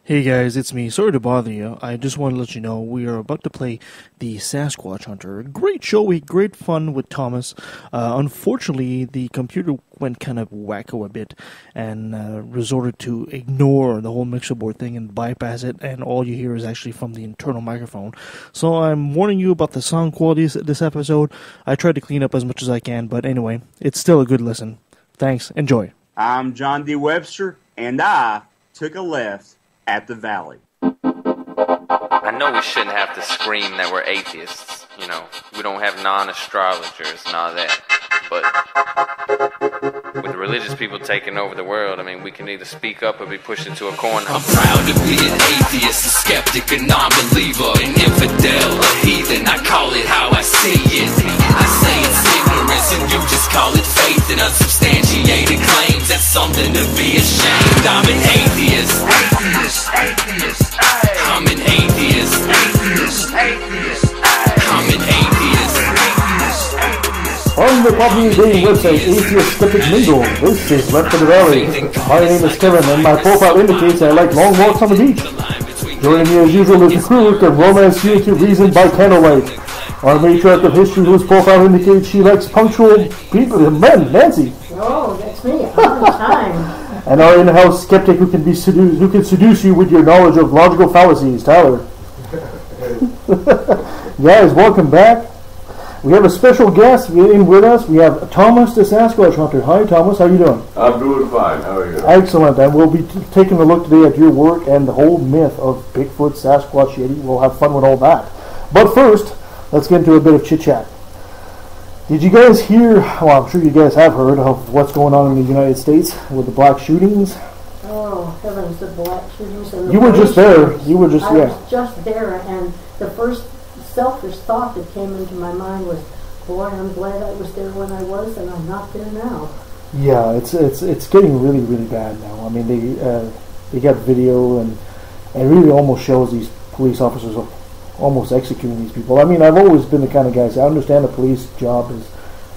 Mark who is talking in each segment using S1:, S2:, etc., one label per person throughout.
S1: Hey guys, it's me. Sorry to bother you. I just want to let you know we are about to play the Sasquatch Hunter. Great show, great fun with Thomas. Unfortunately, the computer went kind of wacko a bit and resorted to ignore the whole mixer board thing and bypass it, and all you hear is actually from the internal microphone. So I'm warning you about the sound quality this episode. I tried to clean up as much as I can, but anyway, it's still a good listen. Thanks. Enjoy.
S2: I'm John D. Webster, and I took a left at the Valley.
S3: I know we shouldn't have to scream that we're atheists. You know, we don't have non-astrologers and all that. But with the religious people taking over the world, I mean, we can either speak up or be pushed into a corner.
S4: I'm proud to be an atheist, a skeptic, a non-believer, an infidel, a heathen. I call it how I see it. I say it's ignorance and you just call it faith and unsubstantiated claims. That's something to be ashamed. I'm an atheist. Atheist. I'm an atheist. Atheist. I'm an atheist.
S5: On the popular dating website Atheist Skeptic Mingle, this is Left for the Valley. My name is Kevin, and my profile indicates I like long walks on the beach. Joining me as usual is the crew of Romance Fuel to Reason by Candlelight. Our matriarch of history, whose profile indicates she likes punctual people, men, Nancy.
S6: Oh, that's me, all the time.
S5: And our in-house skeptic who can seduce you with your knowledge of logical fallacies, Tyler. Guys, welcome back. We have a special guest in with us. We have Thomas the Sasquatch Hunter. Hi, Thomas. How are you doing?
S7: I'm doing fine. How are you?
S5: Excellent. And we'll be taking a look today at your work and the whole myth of Bigfoot, Sasquatch, Yeti. We'll have fun with all that. But first, let's get into a bit of chit-chat. Did you guys hear, well, I'm sure you guys have heard of what's going on in the United States with the black shootings?
S6: Oh, heavens, the black shootings and the
S5: You were just there. You were just,
S6: I was just there, and the first selfish thought that came into my mind was, boy, I'm glad I was there when I was, and I'm not there now.
S5: Yeah, it's getting really, really bad now. I mean, they got video, and it really almost shows these police officers almost executing these people. I mean, I've always been the kind of guy, I understand the police job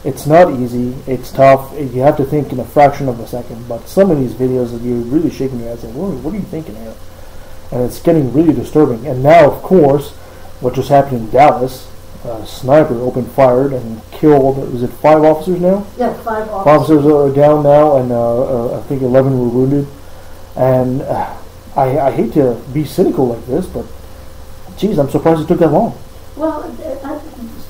S5: it's not easy, it's tough, you have to think in a fraction of a second, but some of these videos that you're really shaking your head saying, what are you thinking here? And it's getting really disturbing. And now, of course, what just happened in Dallas, a sniper opened fire and killed, was it 5 officers now?
S6: Yeah, 5 officers.
S5: 5 officers are down now, and I think 11 were wounded. And I hate to be cynical like this, but geez, I'm surprised it took that long.
S6: Well,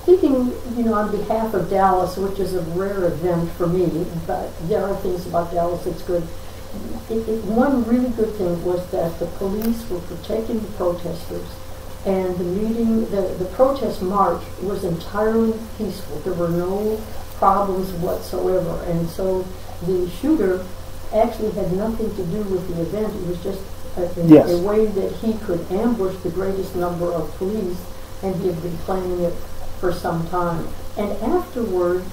S6: speaking, on behalf of Dallas, which is a rare event for me, but there are things about Dallas that's good. One really good thing was that the police were protecting the protesters, and the protest march was entirely peaceful. There were no problems whatsoever, and so the shooter actually had nothing to do with the event. It was just a way that he could ambush the greatest number of police, and he had been planning it for some time. And afterward,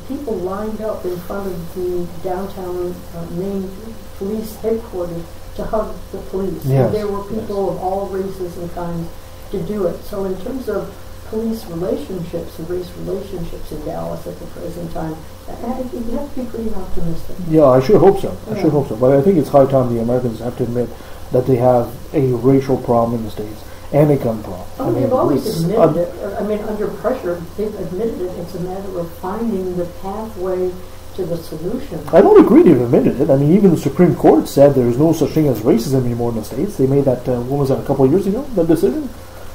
S6: people lined up in front of the downtown main police headquarters to hug the police.
S5: Yes.
S6: And there were people of all races and kinds to do it. So in terms of police relationships and race relationships in Dallas at the present time, you have to be pretty optimistic.
S5: Yeah, I sure hope so. I sure hope so. But I think it's high time the Americans have to admit that they have a racial problem in the States and a gun problem.
S6: Oh, they've always admitted it. I mean, under pressure, they've admitted it. It's a matter of finding the pathway to the solution.
S5: I don't agree they've admitted it. I mean, even the Supreme Court said there is no such thing as racism anymore in the States. They made that, what was that, a couple of years ago, that decision?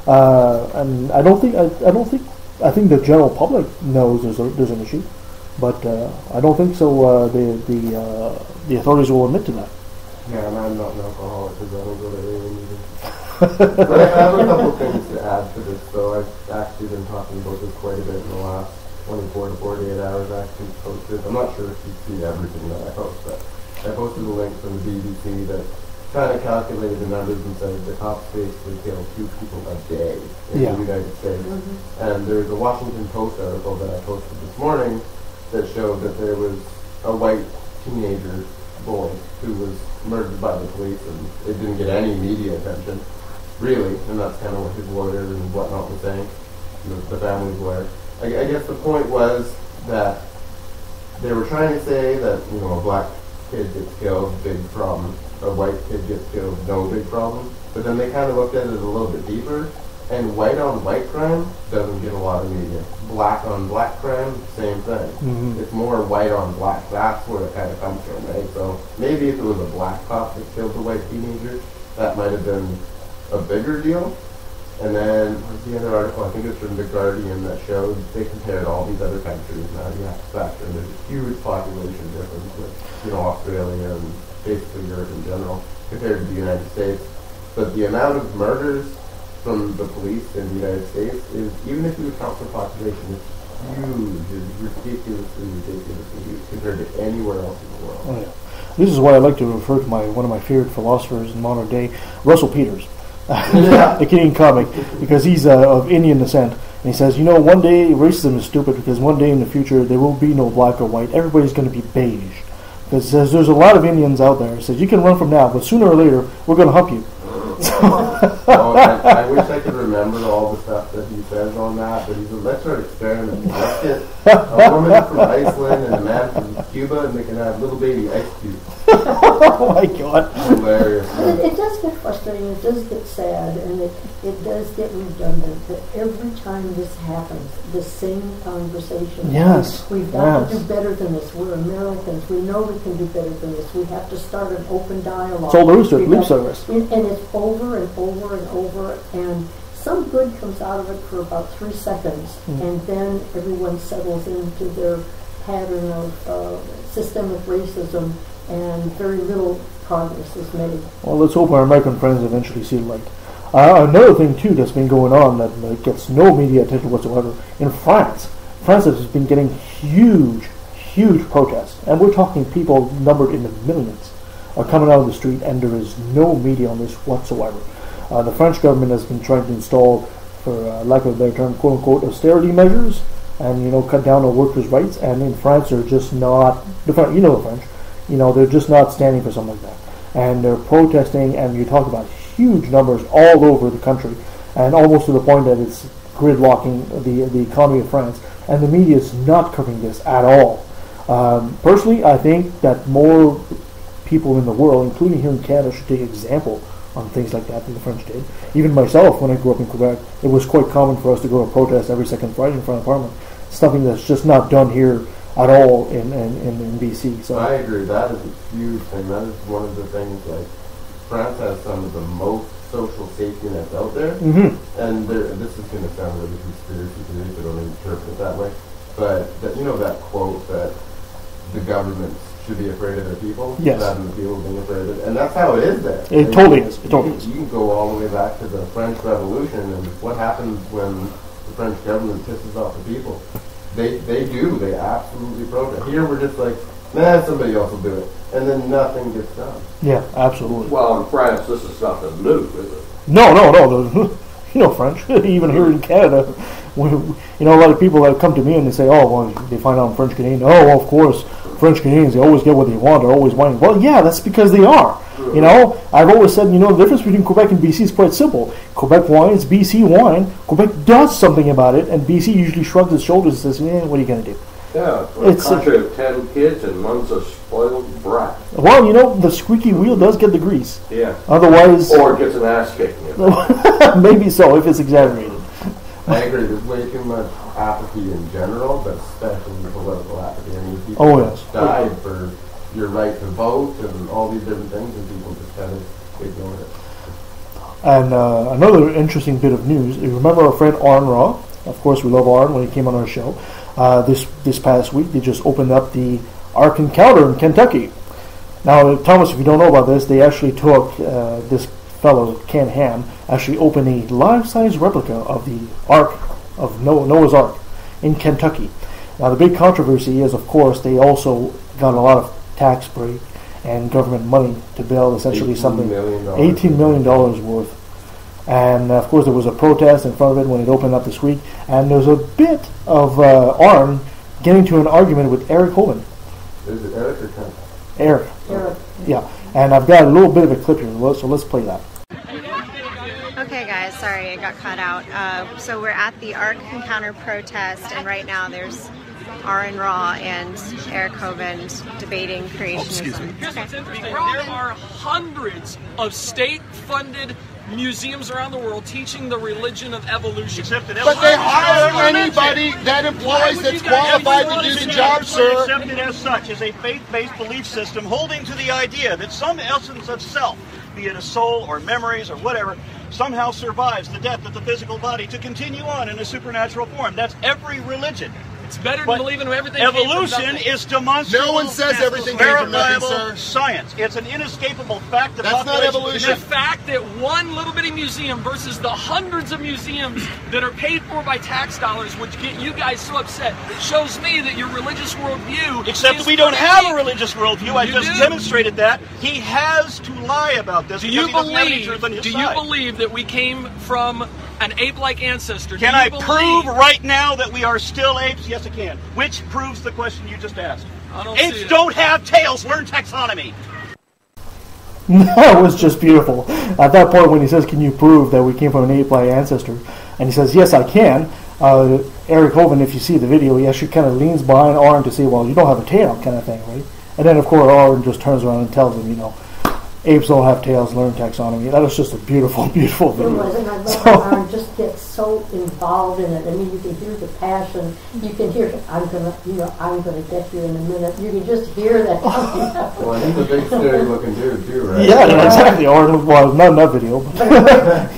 S5: And I think the general public knows there's an issue, but I don't think so. The authorities will admit to that.
S7: Yeah, and I'm not an alcoholic because I don't go to AA meetings. But I have a couple things to add to this, though. I've actually been talking about this quite a bit in the last 24 to 48 hours. I actually posted, I'm not sure if you've seen everything that I post, but I posted a link from the BBC that kind of calculated the numbers and said the cops basically kill 2 people a day in the United States. Mm-hmm. And there's a Washington Post article that I posted this morning that showed that there was a white teenager boy who was murdered by the police, and it didn't get any media attention, really, and that's kind of what his lawyer and whatnot was saying, the family's lawyer. I guess the point was that they were trying to say that, a black kid gets killed, big problem, a white kid gets killed, no big problem. But then they kind of looked at it a little bit deeper, and white on white crime doesn't get a lot of media. Black on black crime, same thing.
S5: Mm-hmm.
S7: It's more white on black. That's where it kind of comes from, right? So maybe if it was a black cop that killed the white teenager, that might have been a bigger deal. And then what's the other article? I think it's from The Guardian that showed they compared all these other countries. Now you have to factor in there's a huge population difference with, Australia and basically Europe in general compared to the United States. But the amount of murders from the police in the United States is, even if you account for population, it's huge. It's ridiculously huge compared to anywhere else in the world.
S5: Oh, yeah. This is why I like to refer to one of my favorite philosophers in modern day, Russell Peters.
S7: Yeah.
S5: The Canadian comic, because he's of Indian descent, and he says, one day racism is stupid because one day in the future there will be no black or white. Everybody's going to be beige. Because he says there's a lot of Indians out there. He says you can run from now, but sooner or later we're going to hump you.
S7: I wish I could remember all the stuff that he says on that, but he's let's start experimenting. Let's get a woman from Iceland and a man from Cuba, and they can have little baby ice cubes.
S5: Oh my God!
S7: Hilarious.
S6: It does get frustrating. It does get sad, and it does get redundant. That every time this happens, the same conversation.
S5: Yes.
S6: We've got to do better than this. We're Americans. We know we can do better than this. We have to start an open dialogue.
S5: It's all there is to it. Lip service.
S6: And it's over and over and over, and some good comes out of it for about 3 seconds, and then everyone settles into their pattern of systemic racism, and very little progress is made.
S5: Well, let's hope our American friends eventually see light. Another thing, too, that's been going on that gets no media attention whatsoever, in France. France has been getting huge protests, and we're talking people numbered in the millions are coming out of the street, and there is no media on this whatsoever. The French government has been trying to install, for lack of a better term, quote-unquote, austerity measures, and, cut down on workers' rights, and in France they're just not, the French, they're just not standing for something like that. And they're protesting, and you talk about huge numbers all over the country, and almost to the point that it's gridlocking the economy of France, and the media is not covering this at all. Personally, I think that more people in the world, including here in Canada, should take example on things like that the French did. Even myself, when I grew up in Quebec, it was quite common for us to go to protest every second Friday in front of Parliament. Something that's just not done here at all in BC. So
S7: I agree. That is a huge thing. That is one of the things. Like France has some of the most social safety nets out there, and this is going to sound really conspiracy theory, so don't interpret it that way. But that quote that the government should be afraid of their people, rather than the people being afraid of it. And that's how it is there.
S5: It totally is. It totally is.
S7: You can go all the way back to the French Revolution, and what happens when the French government pisses off the people? They absolutely protest. Here we're just like, somebody else will do it. And then nothing gets done.
S5: Yeah, absolutely.
S8: Well, in France, this is nothing new, is it?
S5: No. French. Even here in Canada, a lot of people that come to me and they say, they find out I'm French Canadian. Oh, well, of course, French Canadians, they always get what they want. They're always whining. Well, yeah, that's because they are. I've always said, the difference between Quebec and BC is quite simple. Quebec whines, BC whine. Quebec does something about it, and BC usually shrugs its shoulders and says, what are you going to do?
S8: Yeah, it's a country of 10 kids and one's a spoiled brat.
S5: Well, the squeaky wheel does get the grease.
S8: Yeah.
S5: Otherwise...
S8: Or it gets an ass kicking.
S5: Maybe so, if it's exaggerated.
S7: I agree. There's way too much apathy in general, but especially political apathy. I mean, people died for your right to vote and all these different things, and people just kind of ignored it.
S5: And another interesting bit of news, you remember our friend Arn Raw? Of course, we love Arn when he came on our show. This past week, they just opened up the Ark Encounter in Kentucky. Now, Thomas, if you don't know about this, they actually took this fellow, Ken Ham, actually opened a life-size replica of the Ark, of Noah's Ark, in Kentucky. Now, the big controversy is, of course, they also got a lot of tax break and government money to build essentially $18 million worth. And, of course, there was a protest in front of it when it opened up this week. And there's a bit of Arn getting to an argument with Eric Holman.
S7: Is it Eric or Ken?
S5: Eric. Yeah. And I've got a little bit of a clip here, so let's play that.
S9: Okay, guys, sorry I got cut out. So we're at the Ark Encounter protest, and right now there's Aaron Raw and Eric Hovind debating creationism.
S10: Here's what's interesting. There are hundreds of state-funded museums around the world teaching the religion of evolution.
S11: But they hire anybody that employs that's qualified to do the job, sir.
S12: Accepted as such as a faith-based belief system holding to the idea that some essence of self, be it a soul or memories or whatever, somehow survives the death of the physical body to continue on in a supernatural form. That's every religion.
S10: It's better to believe in everything.
S12: Evolution is demonstrable.
S11: No one says everything came from nothing, sir.
S12: Science. It's an inescapable fact.
S11: That's not evolution.
S10: The fact that one little bitty museum versus the hundreds of museums that are paid for by tax dollars, which get you guys so upset, shows me that your religious worldview.
S12: Except we don't have a religious worldview. I just demonstrated that. He has to lie about this.
S10: Do you believe that we came from an ape-like ancestor?
S12: Can I prove right now that we are still apes? Yes, I can. Which proves the question you just asked. Apes don't have tails. Learn taxonomy.
S5: That was just beautiful. At that point when he says, can you prove that we came from an ape-like ancestor? And he says, yes, I can. Eric Hovind, if you see the video, he actually kind of leans behind Aaron to say, well, you don't have a tail kind of thing, right? And then, of course, Aaron just turns around and tells him, you know, apes don't have tails, learn taxonomy. That was just a beautiful, beautiful video.
S6: It was, and I love how Aaron just gets so involved in it. I mean, you can hear the passion. You can hear, I'm gonna get you in a minute. You can just hear that.
S7: Well, he's a big, scary-looking dude too, right?
S5: Yeah, exactly. Or well, not in that video,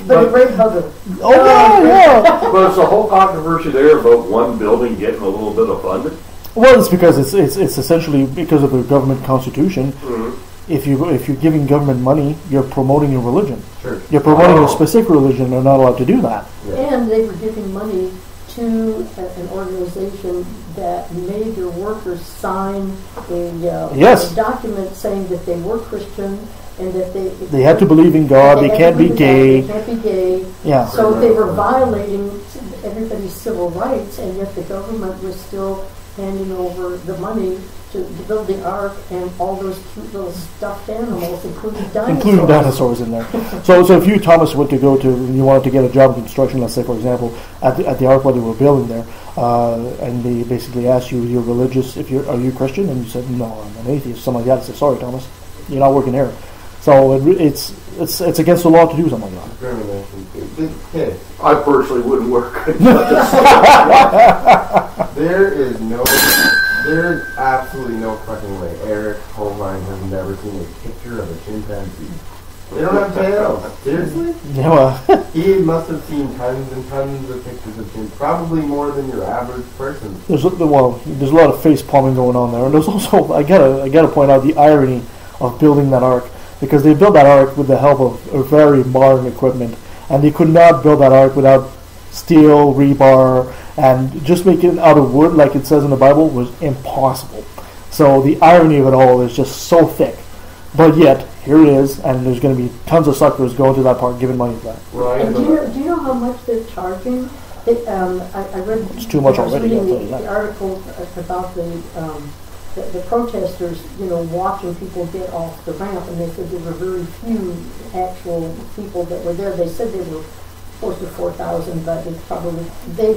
S6: but a great hugger.
S5: Oh yeah.
S8: But there's a whole controversy there about one building getting a little bit of funding.
S5: Well, it's because it's essentially because of the government constitution. Mm-hmm. If you're giving government money, you're promoting your religion.
S7: Sure.
S5: You're promoting a specific religion. They're not allowed to do that.
S6: Yeah. And they were giving money to an organization that made their workers sign a document saying that they were Christian and that
S5: they had to believe in God. They can't be gay.
S6: They can't be gay.
S5: Yeah.
S6: So they were violating everybody's civil rights, and yet the government was still handing over the money to build the ark and all those cute little stuffed animals, including dinosaurs.
S5: In there. So if you, Thomas, were to go to, you wanted to get a job in construction, let's say, for example, at the ark where they were building there, and they basically asked you, you're religious, are you Christian? And you said, no, I'm an atheist. Something like that. I said, sorry, Thomas, you're not working here. So it's against the law to do something like
S7: that.
S8: I personally wouldn't work.
S7: There's absolutely no fucking way Eric Hovind has never seen a picture of a chimpanzee. They don't have tails. Seriously?
S5: Yeah.
S7: He must have seen tons and tons of pictures of chimpanzees, probably more than your average person.
S5: There's a lot of face palming going on there, and there's also I gotta point out the irony of building that ark, because they built that ark with the help of a very modern equipment, and they could not build that ark without steel, rebar, and just making it out of wood like it says in the Bible was impossible. So the irony of it all is just so thick. But yet, here it is, and there's going to be tons of suckers going to that park giving money for that.
S7: Right.
S6: And do you know how much they're charging? I read.
S5: It's too much already.
S6: I was reading the article about the protesters, watching people get off the ramp, and they said there were very few actual people that were there. They said they were close to 4,000, but they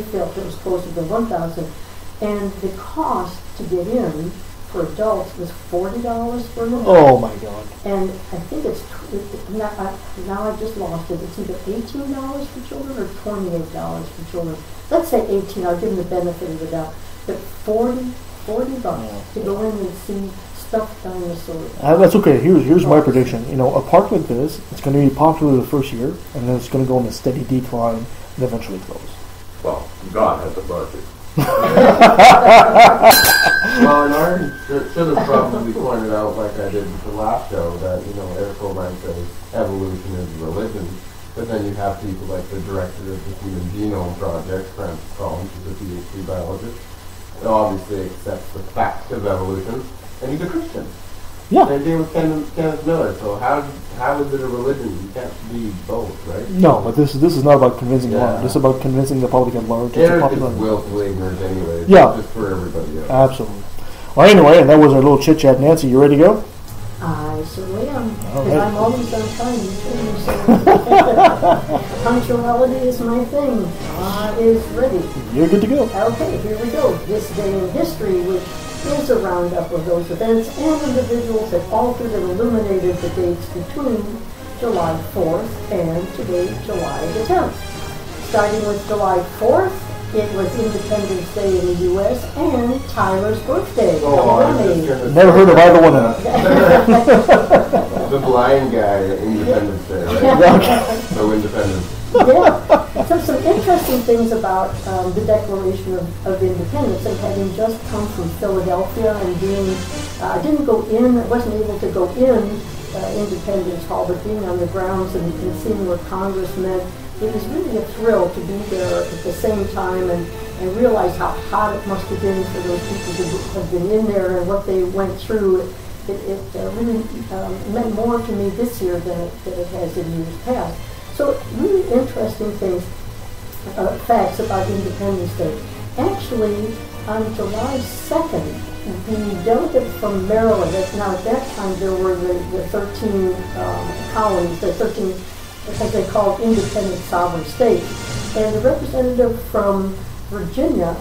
S6: felt it was closer to 1,000. And the cost to get in for adults was $40 for an adult.
S5: Oh my God!
S6: And I think now I just lost it. It's either $18 for children or $28 for children. Let's say 18. I'll give them the benefit of the doubt. But $40 to go in and see stuffed dinosaurs.
S5: That's okay. Here's my prediction. A park like this, it's going to be popular the first year, and then it's going to go in a steady decline and eventually close.
S8: Well, God has a budget.
S7: Well, and Aaron should have probably pointed out, like I did with the last show, that Eric Hovind says evolution is religion, but then you have people like the director of the Human Genome Project, Francis Collins, who's a PhD biologist, who obviously accepts the fact of evolution, and he's a Christian.
S5: Yeah.
S7: Same thing with Kenneth Miller. So how is it a religion? You can't be both, right?
S5: No, but this is not about convincing one. This is about convincing the public at large.
S7: Eric is willfully ignorant anyway.
S5: Yeah.
S7: Just for everybody else.
S5: Absolutely. Well, anyway, and that was our little chit chat. Nancy, you ready to go?
S6: I certainly am. Because I'm always on time. You told me so. punctuality is my thing. Is ready.
S1: You're good to go.
S6: Okay, here we go. This day in history, which is a roundup of those events and individuals that altered and illuminated the dates between July 4th and today, July the 10th. Starting with July 4th, it was Independence Day in the U.S. and Tyler's birthday.
S1: Never heard of either one of
S7: them. The blind guy at Independence Day, right? So Independence.
S6: Yeah. So some interesting things about the Declaration of Independence, and having just come from Philadelphia and being, wasn't able to go in Independence Hall, but being on the grounds and seeing what Congress meant, it was really a thrill to be there at the same time and realize how hot it must have been for those people who have been in there and what they went through. It really meant more to me this year than it has in years past. So really interesting things, facts about Independence Day. Actually, on July 2nd, the delegate from Maryland, now at that time there were the 13 colonies, the 13, as they called, independent sovereign states. And the representative from Virginia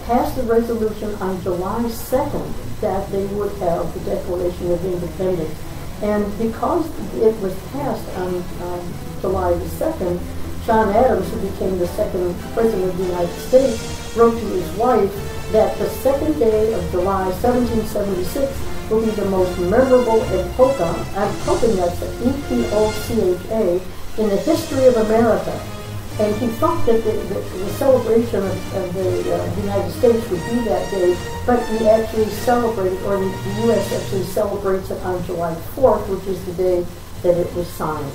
S6: passed a resolution on July 2nd that they would have the Declaration of Independence. And because it was passed on July the 2nd, John Adams, who became the second president of the United States, wrote to his wife that the second day of July 1776 will be the most memorable epocha, I'm hoping that's E-P-O-C-H-A, in the history of America. And he thought that the celebration of the United States would be that day, but we actually celebrated, or the U.S. actually celebrates it on July 4th, which is the day that it was signed.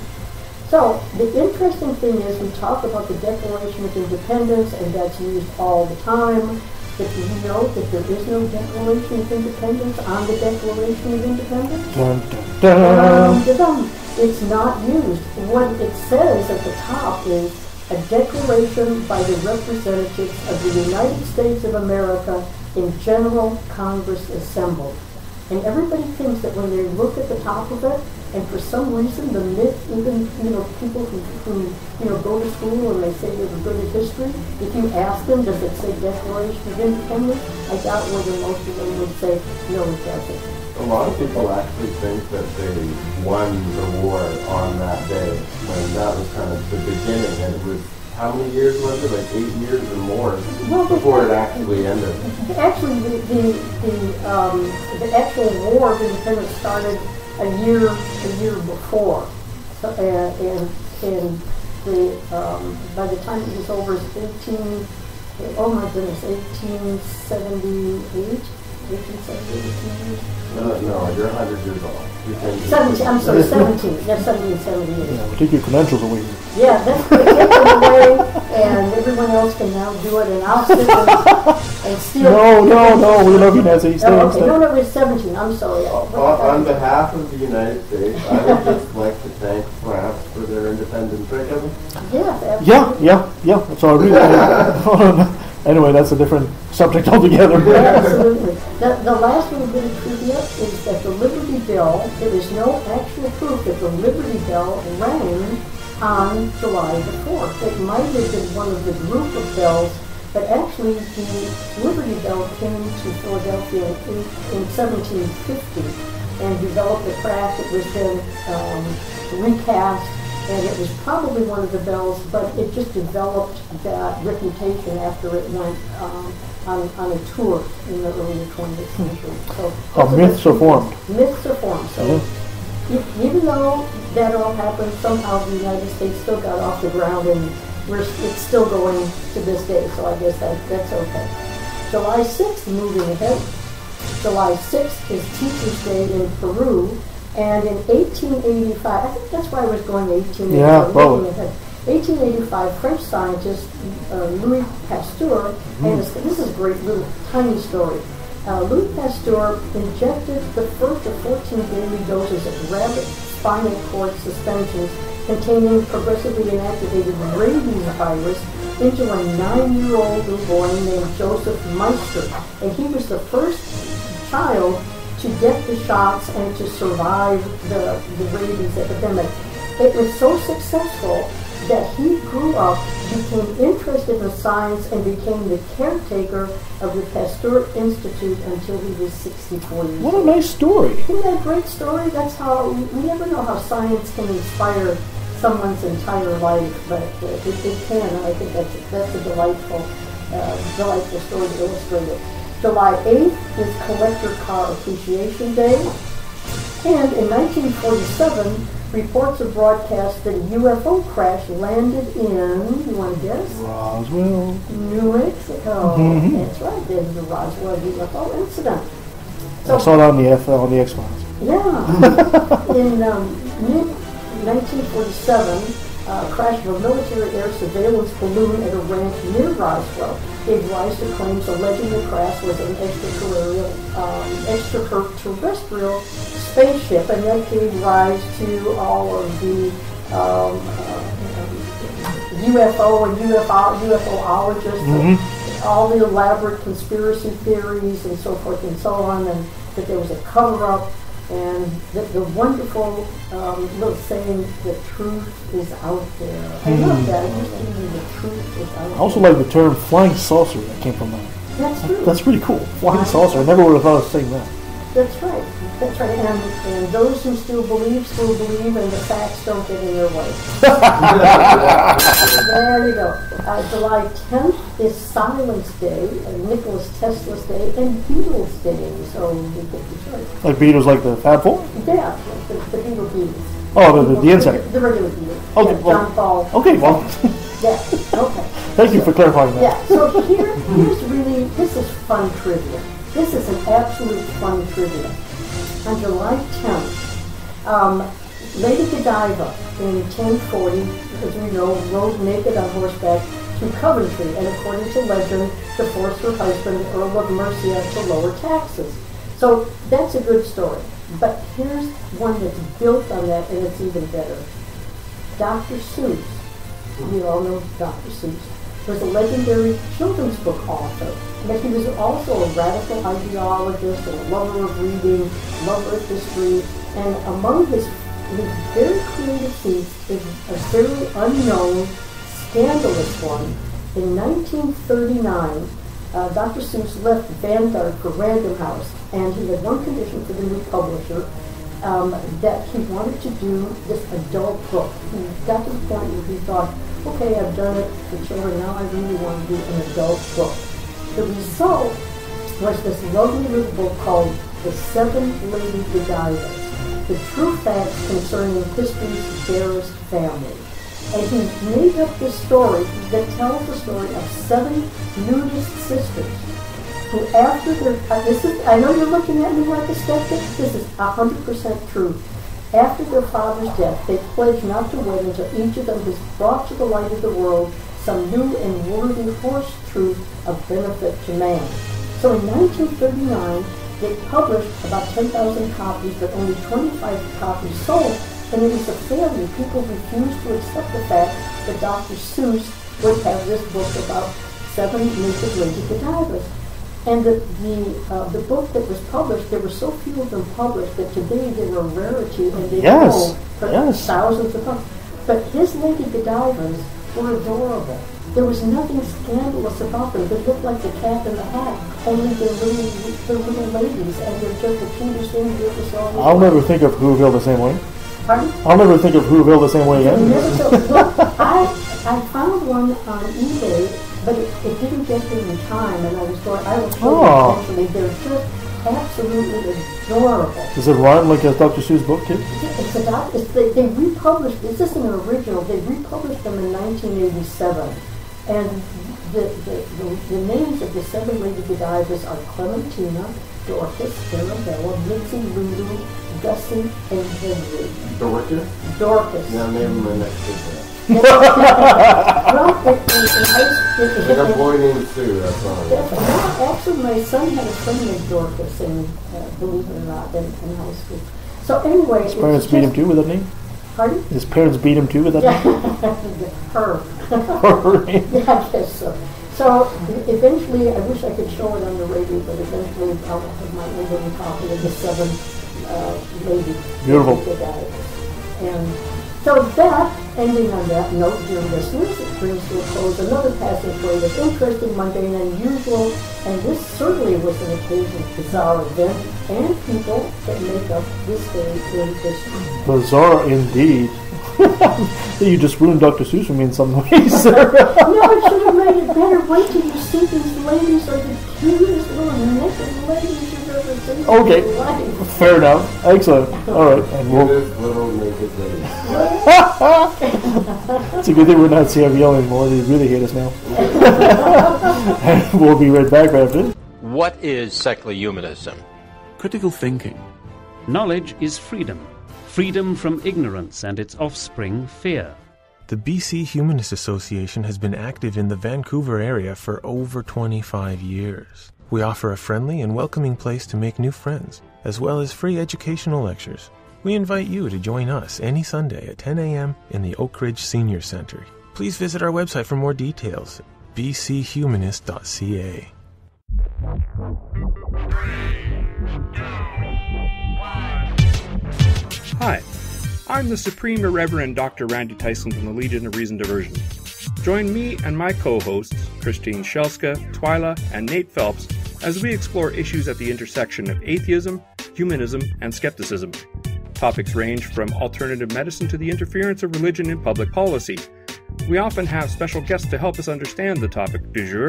S6: So the interesting thing is we talk about the Declaration of Independence, and that's used all the time. But do you know that there is no Declaration of Independence on the Declaration of Independence?
S1: Dun, dun, dun.
S6: It's not used. What it says at the top is a declaration by the representatives of the United States of America in General Congress assembled. And everybody thinks that when they look at the top of it, and for some reason the myth, even people who go to school and they say they're good at history, if you ask them, does it say Declaration of Independence? I doubt whether most of them would say, no, it doesn't.
S7: A lot of people actually think that they won the war on that day, when that was kind of the beginning, and it was, how many years was it? Like 8 years or more before it actually ended.
S6: Actually, the actual War of Independence started a year before, so, and by the time it was over, it's 1878. 1878.
S7: No, you're 100 years old.
S6: 17. I'm sorry, 17. Yeah, 1778.
S1: Yeah, we'll take your credentials away.
S6: Yeah, that's take them away, and everyone else can now do it, and I'll sit and steal.
S1: No, we love you, Nancy. Stay.
S6: No, it was 17. I'm sorry.
S7: On behalf of the United States, I would just like to thank France for their independence, right, Kevin?
S6: Yeah, absolutely.
S1: Yeah. So I really. Anyway, that's a different subject altogether.
S6: Yeah, absolutely. The last little bit of trivia is that the Liberty Bell, there is no actual proof that the Liberty Bell rang on July the 4th. It might have been one of the group of bells, but actually the Liberty Bell came to Philadelphia in 1750 and developed a craft. It was then recast, and it was probably one of the bells, but it just developed that reputation after it went on a tour in the early 20th century. So
S1: myths are formed.
S6: Myths are formed. So even though that all happened, somehow the United States still got off the ground, and it's still going to this day. So I guess that's okay. July 6th, moving ahead. July 6th is Teachers' Day in Peru. And in 1885, I think that's why I was going 1885.
S1: Yeah, probably.
S6: 1885, French scientist Louis Pasteur, and this is a great little tiny story. Louis Pasteur injected the first of 14 daily doses of rabbit spinal cord suspensions containing progressively inactivated rabies virus into a 9-year-old little boy named Joseph Meister. And he was the first child to get the shots and to survive the rabies epidemic. It was so successful that he grew up, became interested in science, and became the caretaker of the Pasteur Institute until he was 64 years
S5: What a
S6: old.
S5: nice story.
S6: Isn't that a great story? That's how, we never know how science can inspire someone's entire life, but it can, and I think that's a delightful story to illustrate it. July 8th is Collector Car Appreciation Day, and in 1947, reports are broadcast that a UFO crash landed in, you want to guess?
S5: Roswell.
S6: New Mexico.
S5: Mhm.
S6: That's right, there's the Roswell UFO incident.
S5: I saw it on the X-Files.
S6: Yeah. In mid-1947, crash of a military air surveillance balloon at a ranch near Roswell gave rise to claims alleging the crash was an extraterrestrial spaceship, and that gave rise to all of the UFO and UFOologists, and all the elaborate conspiracy theories and so forth and so on, and that there was a cover-up, and the wonderful little saying, the truth is out there. I love that. I just think the truth is out there.
S5: I also like the term flying saucer that came from that.
S6: That's true.
S5: That's pretty cool. Flying saucer. I never would have thought of saying that.
S6: That's right. That's right. And those who still believe, and the facts don't get in their way. There you go. July 10th is Silence Day, Nicholas Tesla's Day, and Beatles Day. So we get the choice.
S5: Like Beatles, like the Fab Four?
S6: Yeah, the Beatle Beatles.
S5: Oh, the insect.
S6: The regular Beatles.
S5: Okay,
S6: Yeah,
S5: well,
S6: John Paul.
S5: Okay, well.
S6: Yeah, okay.
S5: Thank you for clarifying that.
S6: Yeah, so this is fun trivia. This is an absolute fun trivia. On July 10th, Lady Godiva in 1040, as we know, rode naked on horseback to Coventry, and according to legend, to force her husband, Earl of Mercia, to lower taxes. So that's a good story. But here's one that's built on that, and it's even better. Dr. Seuss, we all know Dr. Seuss, was a legendary children's book author. But he was also a radical ideologist and a lover of reading, lover of history, and among his very creative feats is a very unknown, scandalous one. In 1939, Dr. Seuss left Vanguard for Random House, and he had one condition for the new publisher, that he wanted to do this adult book. He got to the point where he thought, okay, I've done it for children, now I really want to do an adult book. The result was this lovely little book called The Seven Lady Godivas, the true facts concerning history's fairest family. And he made up this story that tells the story of 7 nudist sisters who, after their, I know you're looking at me like a skeptic, this is 100% true. After their father's death, they pledged not to wed until each of them has brought to the light of the world some new and worthy horse truth of benefit to man. So in 1939, they published about 10,000 copies, but only 25 copies sold, and it was a failure. People refused to accept the fact that Dr. Seuss would have this book about 7 naked Lady Godivas. And the book that was published, there were so few of them published that today they were a rarity, and they sold for thousands of pounds. But his Lady Godivas were adorable. There was nothing scandalous about them. They looked like the Cat in the Hat, only they're little ladies, and they're just the cutest thing you ever saw.
S5: I'll never think of Whoville the same way.
S6: Pardon?
S5: I'll never think of Whoville the same way again.
S6: I found one on eBay, but it didn't get here in time, and I will show you eventually. They're just absolutely adorable.
S5: Does it rhyme like a Dr. Seuss book, kid?
S6: They republished, this isn't an original, they republished them in 1987. And the names of the 7 Lady Godivas are Clementina, Dorcas, Arabella, Mitzi, Lulu, Gussie, and Henry.
S7: Dorcas?
S6: Dorcas.
S7: Yeah, name my next kid.
S6: Well,
S7: like a boy named Sue, that's all.
S6: Actually, my son had a friend named Dorcas, and believe it or not, in high school. So anyway,
S5: his parents beat him too with that name?
S6: Pardon?
S5: His parents beat him too with that name?
S6: Her. Yeah, I guess so. So eventually, I wish I could show it on the radio, but eventually I'll have my own little copy of the 7 Lady.
S5: Beautiful.
S6: And so that Ending on that note, dear listeners, it brings to a close another passageway of interesting, mundane, and unusual, and this certainly was an occasion of bizarre event and people that make up this day in history.
S5: Bizarre indeed. You just ruined Dr. Seuss for me in some ways, sir.
S6: No, it should have made it better. Wait till you see these ladies are the cutest little naked ladies you've ever seen.
S5: Okay,
S6: in your life.
S5: fair enough. Excellent. All right, and we'll.
S7: Little naked lady.
S5: It's a good thing we're not CRVL anymore. They really hate us now. And we'll be right back right after this.
S13: What is secular humanism?
S14: Critical thinking.
S15: Knowledge is freedom. Freedom from ignorance and its offspring, fear.
S16: The BC Humanist Association has been active in the Vancouver area for over 25 years. We offer a friendly and welcoming place to make new friends, as well as free educational lectures. We invite you to join us any Sunday at 10 a.m. in the Oak Ridge Senior Center. Please visit our website for more details, bchumanist.ca.
S17: Hi, I'm the Supreme Irreverend Dr. Randy Tyson from the Legion of Reason Diversion. Join me and my co-hosts, Christine Shelska, Twyla, and Nate Phelps, as we explore issues at the intersection of atheism, humanism, and skepticism. Topics range from alternative medicine to the interference of religion in public policy. We often have special guests to help us understand the topic du jour.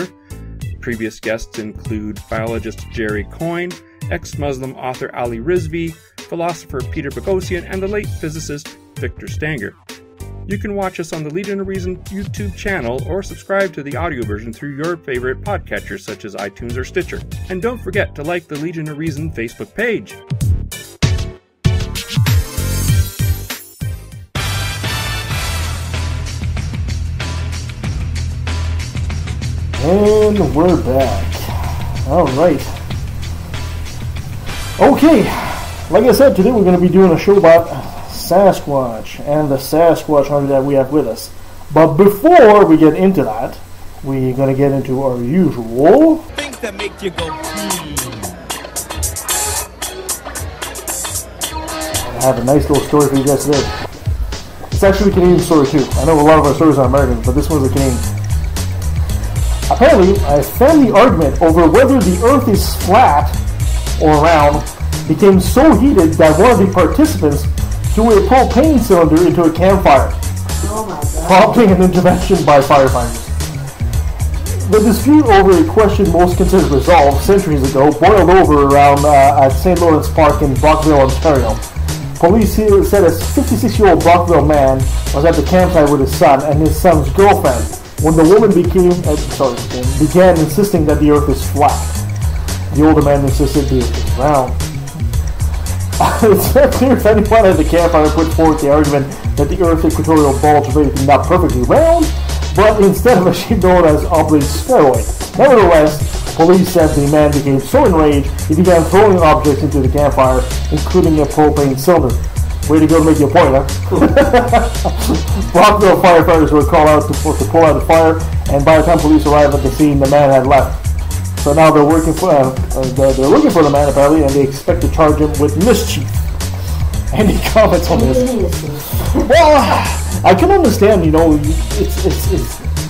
S17: Previous guests include biologist Jerry Coyne, ex-Muslim author Ali Rizvi, philosopher Peter Boghossian, and the late physicist Victor Stanger. You can watch us on the Legion of Reason YouTube channel or subscribe to the audio version through your favorite podcatchers such as iTunes or Stitcher. And don't forget to like the Legion of Reason Facebook page.
S5: And we're back. All right. Okay. Like I said, today we're going to be doing a show about Sasquatch and the Sasquatch hunter that we have with us. But before we get into that, we're going to get into our usual
S18: things that make you go.
S5: I have a nice little story for you guys today. It's actually a Canadian story too. I know a lot of our stories are American, but this one's a Canadian. Apparently, a family argument over whether the Earth is flat or round became so heated that one of the participants threw a propane cylinder into a campfire, prompting an intervention by firefighters. The dispute over a question most considered resolved centuries ago boiled over around at St. Lawrence Park in Brockville, Ontario. Police here said a 56-year-old Brockville man was at the campsite with his son and his son's girlfriend when the woman began insisting that the Earth is flat. The older man insisted the Earth is round. It's not clear if anyone at the campfire put forth the argument that the Earth's equatorial bulge may be not perfectly round, but instead of a shape known as oblate spheroid. Nevertheless, police said the man became so enraged he began throwing objects into the campfire, including a propane cylinder. Way to go to make your point, huh? Brockville firefighters were called out to pull out the fire, and by the time police arrived at the scene, the man had left. So now they're looking for the man apparently, and they expect to charge him with mischief. Any comments on this? Well, I can understand. It's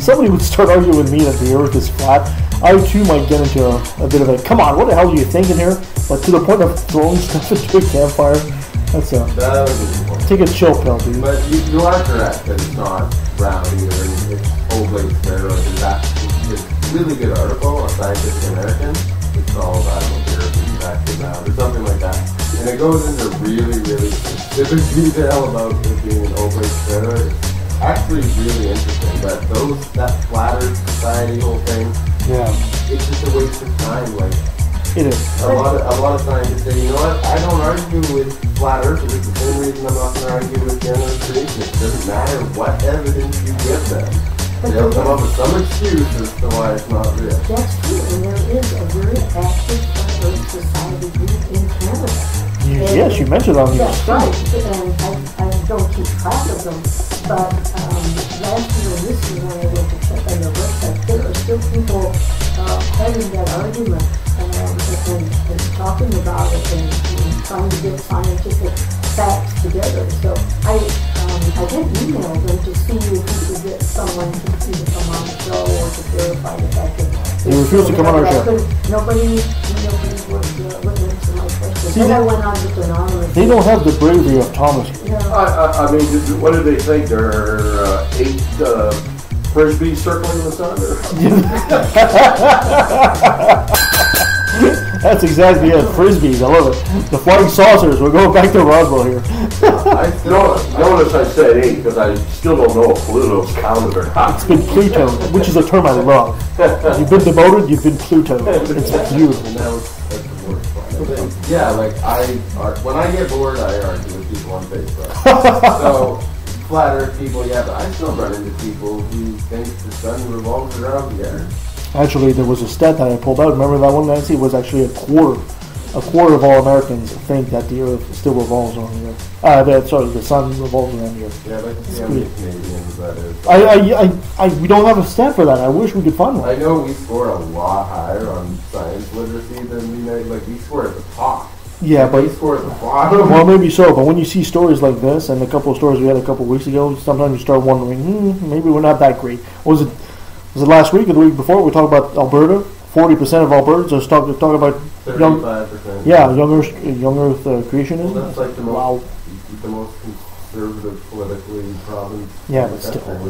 S5: somebody would start arguing with me that the Earth is flat. I too might get into a bit of a come on, what the hell are you thinking here? But to the point of throwing stuff into a campfire, that's take a chill pill, dude.
S7: But you are correct that it's not round either. And it's oblate spheroid. It's a really good article on Scientific American. It's all about the Earth is actually round or something like that. And it goes into really, really specific detail about it being an oblate spheroid. It's actually really interesting. But that flatter society whole thing, it's just a waste of time. Like
S5: it is.
S7: A lot of scientists say, you know what? I don't argue with flat Earth. It's the same reason I'm not going to argue with general creation. It doesn't matter what evidence you give them. They'll come up with some excuse as to why it's not real.
S6: That's true, and there is a very active flat Earth society group in Canada.
S5: Yes, you mentioned on
S6: That's right, and I don't keep track of them, but last year and this year when I went to check on their website, there are still people having that argument and talking about it and trying to get scientific facts together. So I I did email them to see if we could get someone to either come on the show or to verify the fact that
S5: They refused to come on our show.
S6: Nobody would answer my question.
S5: See,
S6: Then I went on just anonymous.
S5: They don't have the bravery of Thomas.
S8: I mean, what do they think? There are 8 frisbees circling the sun?
S5: That's exactly it. Frisbees, I love it. The flying saucers. We're going back to Roswell here.
S8: Notice I said 8 because I still don't know if Pluto's counted or not.
S5: It's been Plutoed, which is a term I love. You've been demoted, you've been Plutoed. It's beautiful.
S7: Yeah, like when I get bored, I argue with people on Facebook. So, flat Earth people, yeah, but I still run into people who think the sun revolves around the Earth.
S5: Actually, there was a stat that I pulled out. Remember that one, Nancy? It was actually a quarter of all Americans think that the Earth still revolves around the Earth. The sun revolves around the Earth.
S7: Yeah, like the Canadians, that is.
S5: We don't have a stat for that. I wish we could find one.
S7: I know we score a lot higher on science literacy than the United. Like we score at the top.
S5: Yeah, but
S7: we score at the bottom.
S5: Well, maybe so. But when you see stories like this and a couple of stories we had a couple of weeks ago, sometimes you start wondering, maybe we're not that great. Was it last week or the week before? We talked about Alberta. 40% of Albertans are talking about
S7: 35%.
S5: young Earth creationism.
S7: Well, that's like the most conservative politically province.
S5: Yeah, but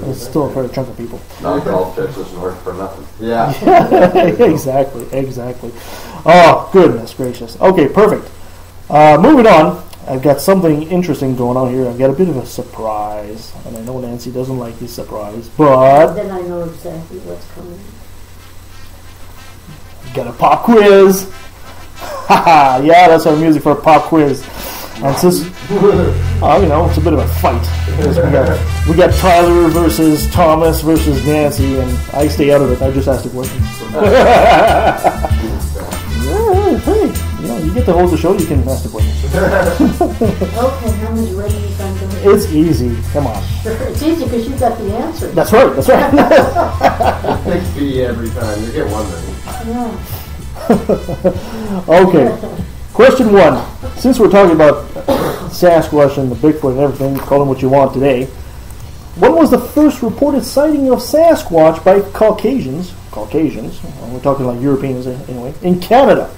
S5: it's still a fair chunk of people.
S8: Not all Texas North for nothing.
S7: Yeah.
S5: Exactly. Oh, goodness gracious. Okay, perfect. Moving on. I've got something interesting going on here. I've got a bit of a surprise, and I know Nancy doesn't like this surprise, but
S6: then I know exactly what's coming.
S5: Got a pop quiz. Haha, yeah, that's our music for a pop quiz. And since, it's a bit of a fight. We got Tyler versus Thomas versus Nancy, and I stay out of it. I just ask the questions. Hey, you get to hold the show, you can ask the questions.
S6: Okay, how much ready you done?
S5: It's easy. Come on.
S6: Sure, it's easy because you got the answer.
S5: That's right.
S7: Takes B every time. You get one then.
S6: Yeah.
S5: Okay. Question 1. Since we're talking about Sasquatch and the Bigfoot and everything, call them what you want today. When was the first reported sighting of Sasquatch by Caucasians, we're talking like Europeans anyway, in Canada?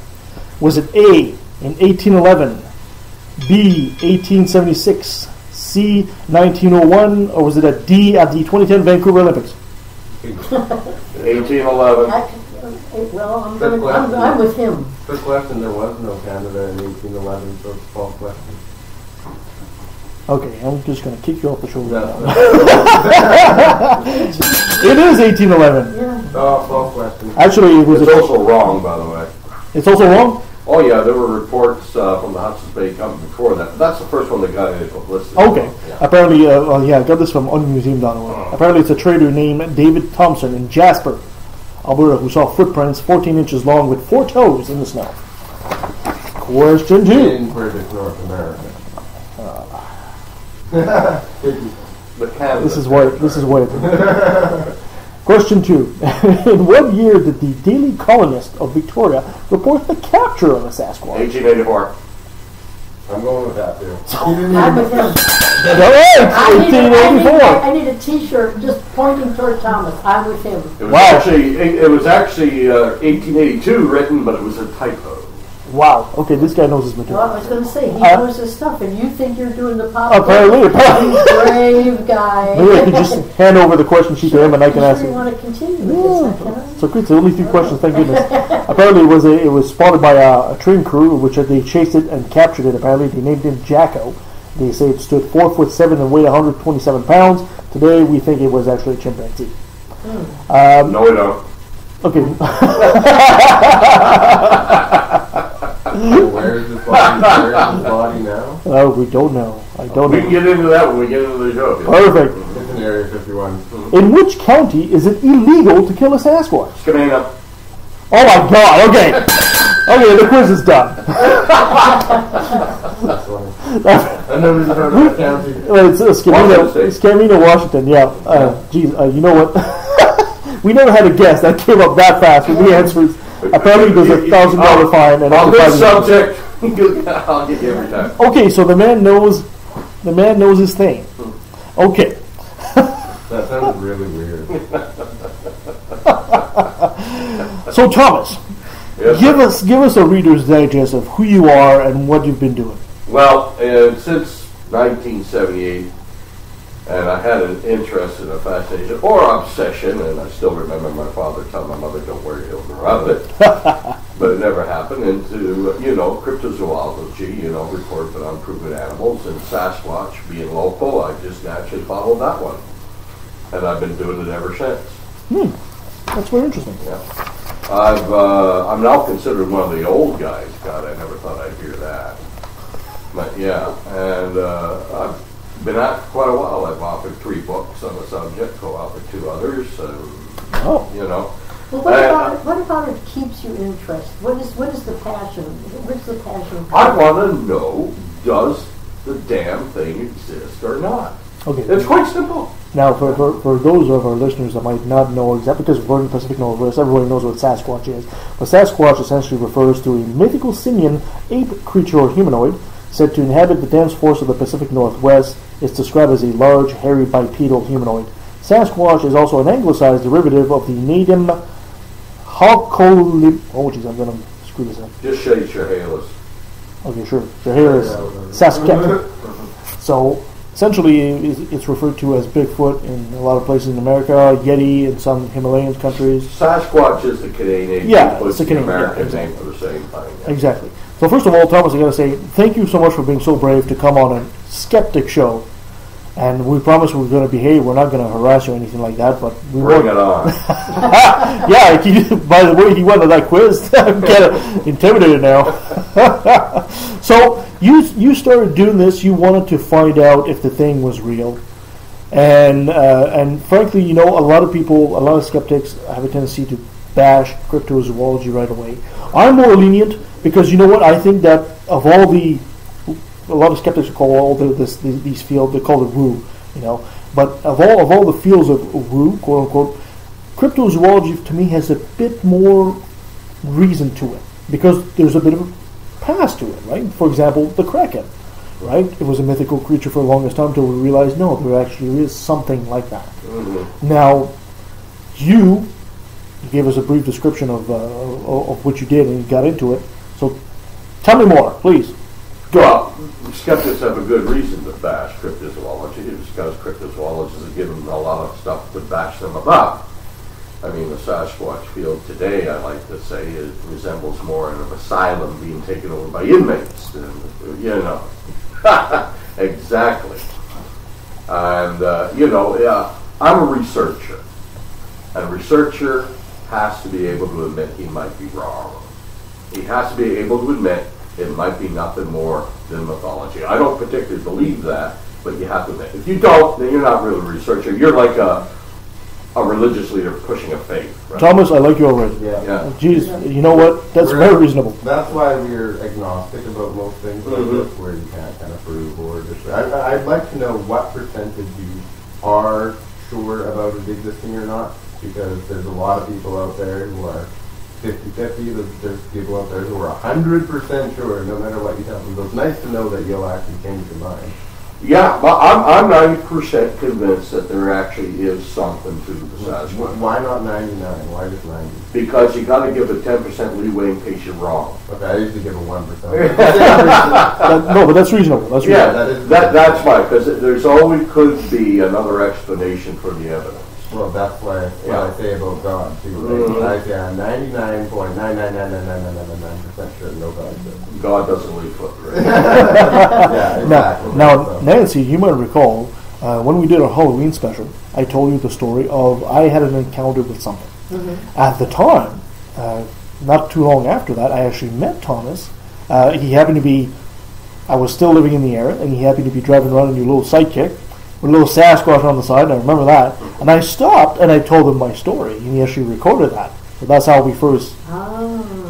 S5: Was it A, in 1811, B, 1876, C, 1901, or was it a D at the 2010 Vancouver Olympics?
S8: 1811.
S6: I'm with him.
S7: Good question. There was no Canada in 1811, so it's a false question.
S5: Okay, I'm just going to kick you off the shoulder now. It is 1811.
S6: Yeah.
S7: Oh, false question.
S5: Actually, it was.
S8: It's also wrong, by the way.
S5: It's also wrong?
S8: Oh yeah, there were reports from the Hudson's Bay Company before that. That's the first one that got any publicity.
S5: Okay.
S8: Yeah.
S5: Apparently, I got this from unmuseum.org. Apparently, it's a trader named David Thompson in Jasper, Alberta, who saw footprints 14 inches long with 4 toes in the snow. Question 2.
S7: In British North America.
S5: This is what. Question 2. In what year did the Daily Colonist of Victoria report the capture of a Sasquatch?
S8: 1884.
S7: I'm going with that too.
S6: I'm with him. I need a T-shirt just pointing toward Thomas. I'm with him.
S8: It was actually 1882 written, but it was a typo.
S5: Wow. Okay, this guy knows his material.
S6: Well, I was going to say, he knows his stuff, and you think you're doing the pop.
S5: Apparently.
S6: Brave guy.
S5: Maybe I can just hand over the question sheet to him, and I can ask him.
S6: You want to continue with this,
S5: So good. So only 3 questions. Thank goodness. Apparently, it was spotted by a train crew, which they chased it and captured it. Apparently, they named him Jacko. They say it stood 4'7" and weighed 127 pounds. Today, we think it was actually a chimpanzee.
S8: No, we don't.
S5: Okay.
S7: Where is his body now?
S5: Oh, we don't know.
S8: We can get into that when we get into the show.
S5: Perfect.
S7: It's in Area 51.
S5: In which county is it illegal to kill a Sasquatch?
S8: Skamania.
S5: Oh my God! Okay, the quiz is done.
S7: That's funny. I've never heard of that county.
S5: It's Skamania, Washington. Yeah. You know what? We never had a guess that came up that fast with the answers. Apparently, there's a $1,000 fine. And
S8: on this subject, I'll get you every time.
S5: Okay, so the man knows his thing. Okay.
S7: That sounds really weird.
S5: So, Thomas,
S8: Yes,
S5: give us a Reader's Digest of who you are and what you've been doing.
S8: Well, since 1978, and I had an interest in a fascination or obsession, and I still remember my father telling my mother, "Don't worry, he'll grow up," but it never happened. Into cryptozoology, reported on unproven animals, and Sasquatch being local, I just naturally followed that one, and I've been doing it ever since.
S5: That's very interesting.
S8: Yeah. I'm now considered one of the old guys. God, I never thought I'd hear that. But yeah, and I've been at it for quite a while. I've authored 3 books on the subject, co-authored 2 others.
S6: Well, what about it keeps you interested? What is the passion? What's the passion?
S8: I want to know, does the damn thing exist or not?
S5: Okay.
S8: It's quite simple.
S5: Now, for those of our listeners that might not know exactly, because we're in the Pacific Northwest, everybody knows what Sasquatch is. But Sasquatch essentially refers to a mythical simian ape creature or humanoid said to inhabit the dense forests of the Pacific Northwest. It's described as a large, hairy, bipedal humanoid. Sasquatch is also an anglicized derivative of the Nadim Halkolib. Oh, jeez, I'm going to screw this up.
S8: Just say Chehalis.
S5: Okay, sure. Chehalis Sasquatch. So, essentially, it's referred to as Bigfoot in a lot of places in America, Yeti in some Himalayan countries.
S8: Sasquatch is the Canadian.
S5: Yeah,
S8: it's
S5: the Canadian
S8: American
S5: exactly.
S8: name for the same thing. Yeah.
S5: Exactly. So first of all, Thomas, I got to say thank you so much for being so brave to come on a skeptic show. And we promise we're going to behave. We're not going to harass you or anything like that. But we
S8: Bring it on.
S5: Yeah. By the way, he went to that quiz. I'm kind of intimidated now. So you started doing this. You wanted to find out if the thing was real. And frankly, a lot of people, a lot of skeptics have a tendency to bash cryptozoology right away. I'm more lenient because you know what? I think that of all a lot of skeptics call all these fields, they call it woo, But of all the fields of woo, quote unquote, cryptozoology to me has a bit more reason to it because there's a bit of a past to it, right? For example, the Kraken, right? It was a mythical creature for the longest time until we realized no, there actually is something like that. Mm-hmm. Now, you gave us a brief description of what you did and you got into it. So, tell me more, please.
S8: Well, skeptics have a good reason to bash cryptozoology because cryptozoologists have given a lot of stuff to bash them about. I mean, the Sasquatch field today, I like to say, it resembles more an asylum being taken over by inmates. Exactly. And, I'm a researcher. And a researcher has to be able to admit he might be wrong. He has to be able to admit it might be nothing more than mythology. I don't particularly believe that, but you have to admit. If you don't, then you're not really a researcher. You're like a religious leader pushing a faith. Right?
S5: Thomas, I like you already.
S7: Yeah.
S5: Geez, you know what? That's very reasonable.
S7: That's why we're agnostic about most things like this, where you can't kind of prove or destroy. I'd like to know what percentage you are sure about it existing or not, because there's a lot of people out there who are 50-50. There's people out there who are 100% sure, no matter what you tell them. So it's nice to know that you'll actually change your mind.
S8: Yeah, but I'm 90% convinced that there actually is something to the Sasquatch.
S7: Why not 99? Why just 90?
S8: Because you got to give a 10% leeway in case you're wrong.
S7: Okay, I usually give a 1%.
S5: No, but that's reasonable. That's reasonable.
S8: That's fine, because there's always could be another explanation for the evidence.
S7: Well, that's what I say about God, too. Right? I say I'm 99.9999999% sure no God exists.
S8: God doesn't leave foot, right?
S7: Yeah, exactly.
S5: Now, Nancy, you might recall, when we did our Halloween special, I told you the story of I had an encounter with something. Mm-hmm. At the time, not too long after that, I actually met Thomas. He happened to be, I was still living in the area, and he happened to be driving around in your little sidekick with a little Sasquatch on the side, and I remember that. And I stopped and I told him my story, and he actually recorded that. So that's how we first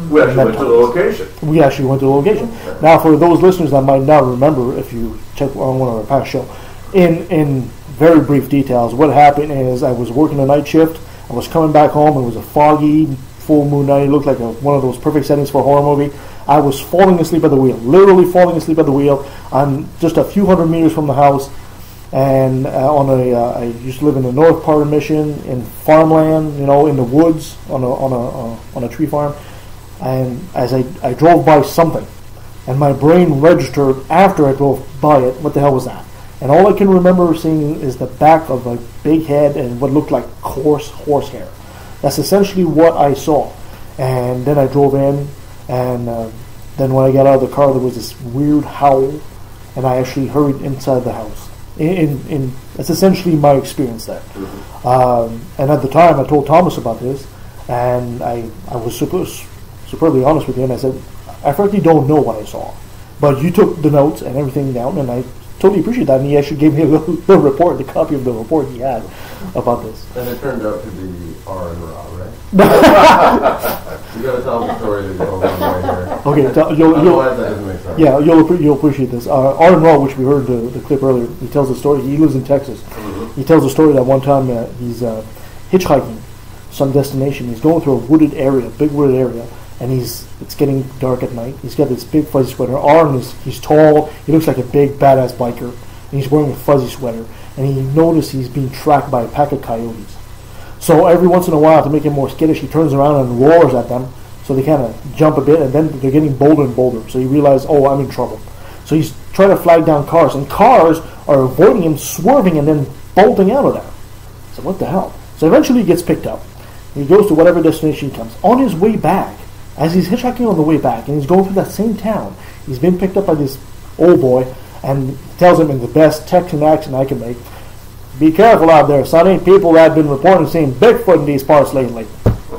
S8: We actually went to the location.
S5: We actually went to the location. Now, for those listeners that might not remember, if you check on one of our past shows, in very brief details, what happened is I was working a night shift. I was coming back home. It was a foggy, full moon night. It looked like one of those perfect settings for a horror movie. I was falling asleep at the wheel, literally falling asleep at the wheel. I'm just a few hundred meters from the house. and I used to live in the north part of Michigan in farmland, in the woods on a tree farm. And as I drove by something, and my brain registered after I drove by it, what the hell was that? And all I can remember seeing is the back of a big head and what looked like coarse horsehair. That's essentially what I saw. And then I drove in, and then when I got out of the car, there was this weird howl, and I actually hurried inside the house. That's essentially my experience there. And at the time, I told Thomas about this, and I was superbly honest with him. I said, I frankly don't know what I saw, but you took the notes and everything down, and I totally appreciate that. And he actually gave me the report, the copy of the report he had about this.
S7: And it turned out to be R and Raw, right? You got to tell the story that you told me right here.
S5: Okay,
S7: otherwise that doesn't make sense.
S5: Yeah, you'll appreciate this. R and Raw, which we heard the clip earlier, he tells the story. He lives in Texas. Mm-hmm. He tells the story that one time he's hitchhiking some destination. He's going through a wooded area, big wooded area, and it's getting dark at night. He's got this big fuzzy sweater on. He's tall. He looks like a big badass biker, and he's wearing a fuzzy sweater. And he noticed he's being tracked by a pack of coyotes. So every once in a while, to make him more skittish, he turns around and roars at them. So they kind of jump a bit, and then they're getting bolder and bolder. So he realizes, oh, I'm in trouble. So he's trying to flag down cars, and cars are avoiding him, swerving, and then bolting out of there. So what the hell? So eventually he gets picked up. He goes to whatever destination he comes. On his way back, as he's hitchhiking on the way back, and he's going through that same town, he's been picked up by this old boy, and tells him in the best Texan accent I can make, be careful out there, sonny. People that have been reporting seeing Bigfoot in these parts lately.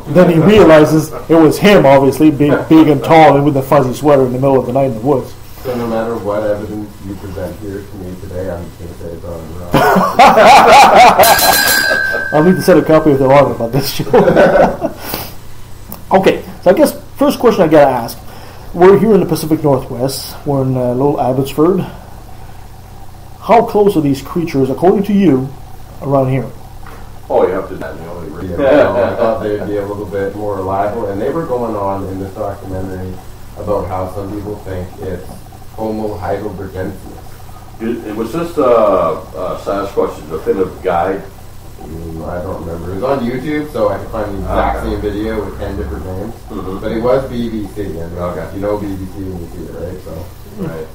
S5: Then he realizes it was him, obviously, big and tall, and with a fuzzy sweater in the middle of the night in the woods.
S7: So no matter what evidence you present here to me today, I'm just going to say it's on the wrong.
S5: I'll need to set a copy of the alarm about this show. Okay, so I guess first question I got to ask. We're here in the Pacific Northwest. We're in little Abbotsford. How close are these creatures, according to you, around here?
S8: Oh, you have to.
S7: I thought they'd be a little bit more reliable, and they were going on in this documentary about how some people think it's Homo heidelbergensis.
S8: It was just Sasquatch's definitive guide.
S7: I don't remember. It was on YouTube, so I could find the exact same video with 10 different names. Mm-hmm. But it was BBC, and you know BBC when you see it, right? So.
S8: Right.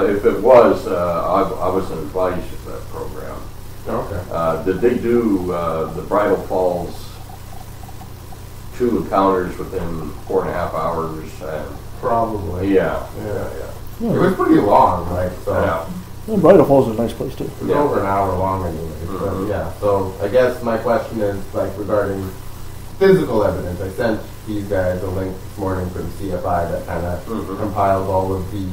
S8: If it was, I was an advisor to that program.
S7: Okay.
S8: Did they do the Bridal Falls 2 encounters within 4.5 hours?
S7: Probably.
S8: Yeah.
S7: It was pretty long, right? So.
S8: Yeah.
S5: Well, Bridal Falls is a nice place too.
S7: It was over an hour long anyway. Mm-hmm. So, so I guess my question is regarding physical evidence. I sent these guys a link this morning from CFI that kind of compiles all of the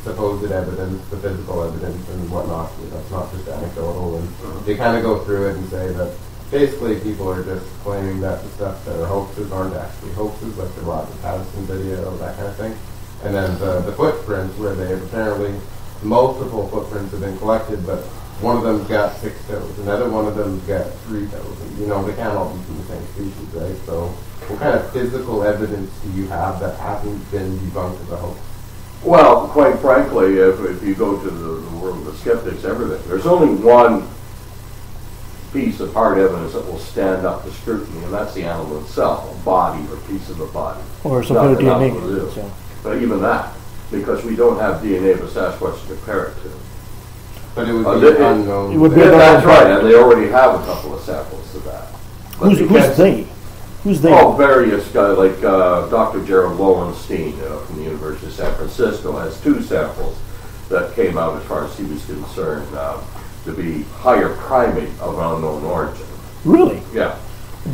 S7: supposed evidence, the physical evidence and whatnot. That's not just anecdotal. And they kind of go through it and say that basically people are just claiming that the stuff that are hoaxes aren't actually hoaxes, like the Roger Patterson video, that kind of thing. And then the footprints, where they have apparently multiple footprints have been collected, but one of them's got 6 toes, another one of them's got 3 toes. And, they can't all be from the same species, right? So what kind of physical evidence do you have that hasn't been debunked as a hoax?
S8: Well, quite frankly, if you go to the world of skeptics, everything, there's only one piece of hard evidence that will stand up to scrutiny, and that's the animal itself, a body or piece of the body.
S5: Or some kind of DNA. So.
S8: But even that, because we don't have DNA of a Sasquatch to compare it to.
S7: But it would be unknown.
S5: It would be
S8: that's right, and they already have a couple of samples of that.
S5: Who's they? Who's they?
S8: Oh, various guys, like Dr. Gerald Lowenstein from the University of San Francisco has 2 samples that came out, as far as he was concerned, to be higher primate of unknown origin.
S5: Really?
S8: Yeah.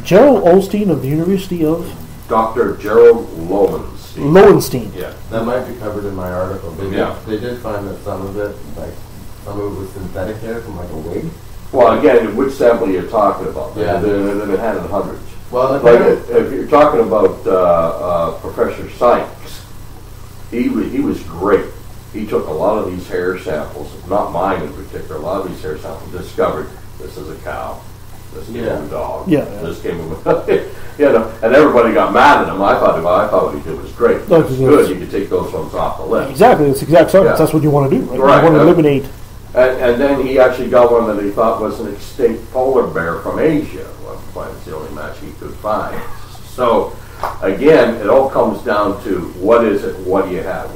S5: Gerald Olstein of the University of?
S8: Dr. Gerald Lowenstein.
S5: Lowenstein.
S8: Yeah.
S7: That might be covered in my article. They did find that some of it, some of it was synthetic hair from a wig.
S8: Well, again, which sample you're talking about?
S7: Yeah.
S8: They've had in hundreds.
S7: Well,
S8: if you're talking about Professor Sykes, he was great. He took a lot of these hair samples, not mine in particular, a lot of these hair samples, discovered this is a cow, this came from a dog, this came from and everybody got mad at him. I thought what he did was great. It was good. You could take those ones off the list.
S5: Exactly. It's exact science. That's what you want to do, right? You want to eliminate
S8: And then he actually got one that he thought was an extinct polar bear from Asia at one point. It's the only match he could find. So, again, it all comes down to what is it, what do you have?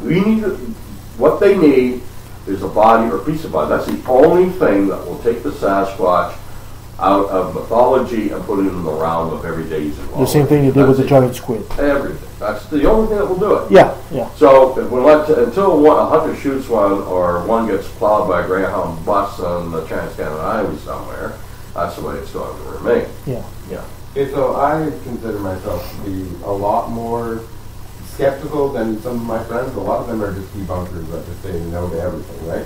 S8: What they need is a body or a piece of body. That's the only thing that will take the Sasquatch out of mythology and put it in the realm of everyday use.
S5: The same thing you did with the giant squid.
S8: Everything. That's the only thing that will do it.
S5: Yeah, yeah.
S8: So until a hunter shoots one or one gets plowed by a Greyhound bus on the Trans-Canada Highway somewhere, that's the way it's going to remain.
S5: Yeah.
S8: Yeah.
S7: Okay, so I consider myself to be a lot more skeptical than some of my friends. A lot of them are just debunkers that just say no to everything, right?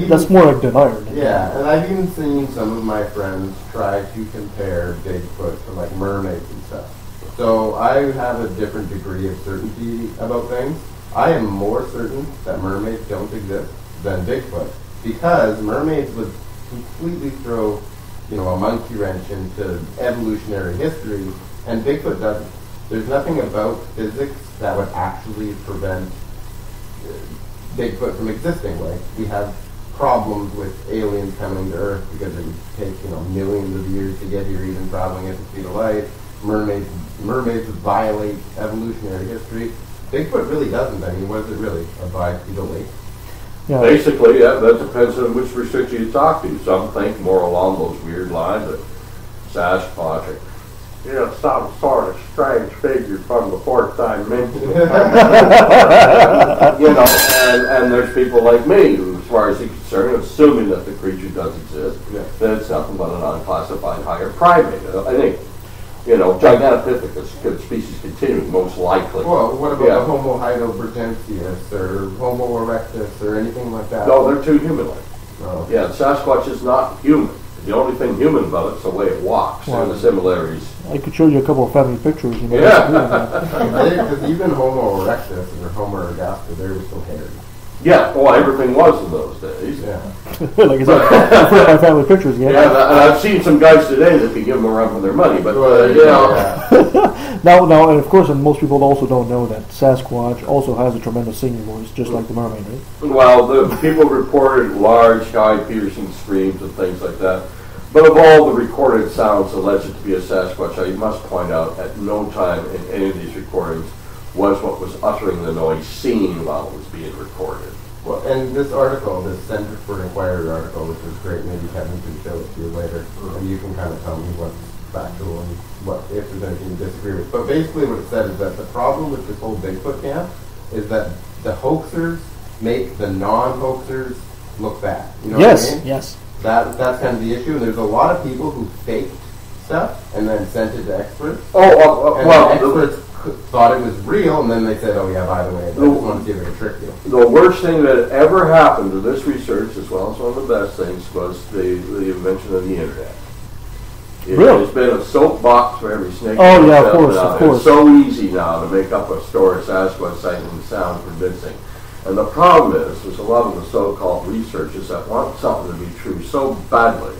S5: That's more like denier.
S7: Yeah, and I've even seen some of my friends try to compare Bigfoot to like mermaids and stuff. So I have a different degree of certainty about things. I am more certain that mermaids don't exist than Bigfoot, because mermaids would completely throw, a monkey wrench into evolutionary history, and Bigfoot doesn't. There's nothing about physics that would actually prevent Bigfoot from existing. Like, we have problems with aliens coming to Earth because it would take, millions of years to get here, even traveling at the speed of light. Mermaids violate evolutionary history. Bigfoot really doesn't. I mean, what is it really? A bipedal ape?
S8: Yeah. Basically, yeah, that depends on which researcher you talk to. Some think more along those weird lines of Sasquatch. Some sort of strange figure from the fourth dimension. And there's people like me who, as far as he's concerned, assuming that the creature does exist, that it's nothing but an unclassified higher primate. I think, Gigantopithecus species continuing, most likely.
S7: Well, what about the Homo heidelbergensis or Homo erectus or anything like that?
S8: No, they're too human-like.
S7: Oh.
S8: Yeah, Sasquatch is not human. The only thing human about it's the way it walks and the similarities.
S5: I could show you a couple of family pictures.
S7: Because even Homo erectus or Homo ergaster, they were still hairy.
S8: Yeah, everything was in those days.
S7: Yeah.
S5: Like I said, my family pictures. Yeah,
S8: and I've seen some guys today that can give them a run for their money, but
S5: Now, and of course, and most people also don't know that Sasquatch also has a tremendous singing voice, just like the mermaid, right?
S8: Well, the people reported large, high-piercing screams and things like that. But of all the recorded sounds alleged to be a Sasquatch, I must point out at no time in any of these recordings was what was uttering the noise seen while it was being recorded.
S7: Well, and this article, this Center for Inquiry article, which is great, maybe Kevin can show it to you later, and you can kind of tell me what's factual and if there's anything you disagree with. But basically what it said is that the problem with this whole Bigfoot camp is that the hoaxers make the non-hoaxers look bad. You know what I mean?
S5: Yes.
S7: That's kind of the issue, and there's a lot of people who faked stuff and then sent it to experts. Experts thought it was real, and then they said, by the way, I just want to give it a trick deal.
S8: The worst thing that ever happened to this research, as well as one of the best things, was the invention of the Internet. There's been a soapbox for every snake.
S5: Oh, yeah, of course.
S8: It's so easy now to make up a story, Sasquatch sighting, and sound convincing. And the problem is, there's a lot of the so-called researchers that want something to be true so badly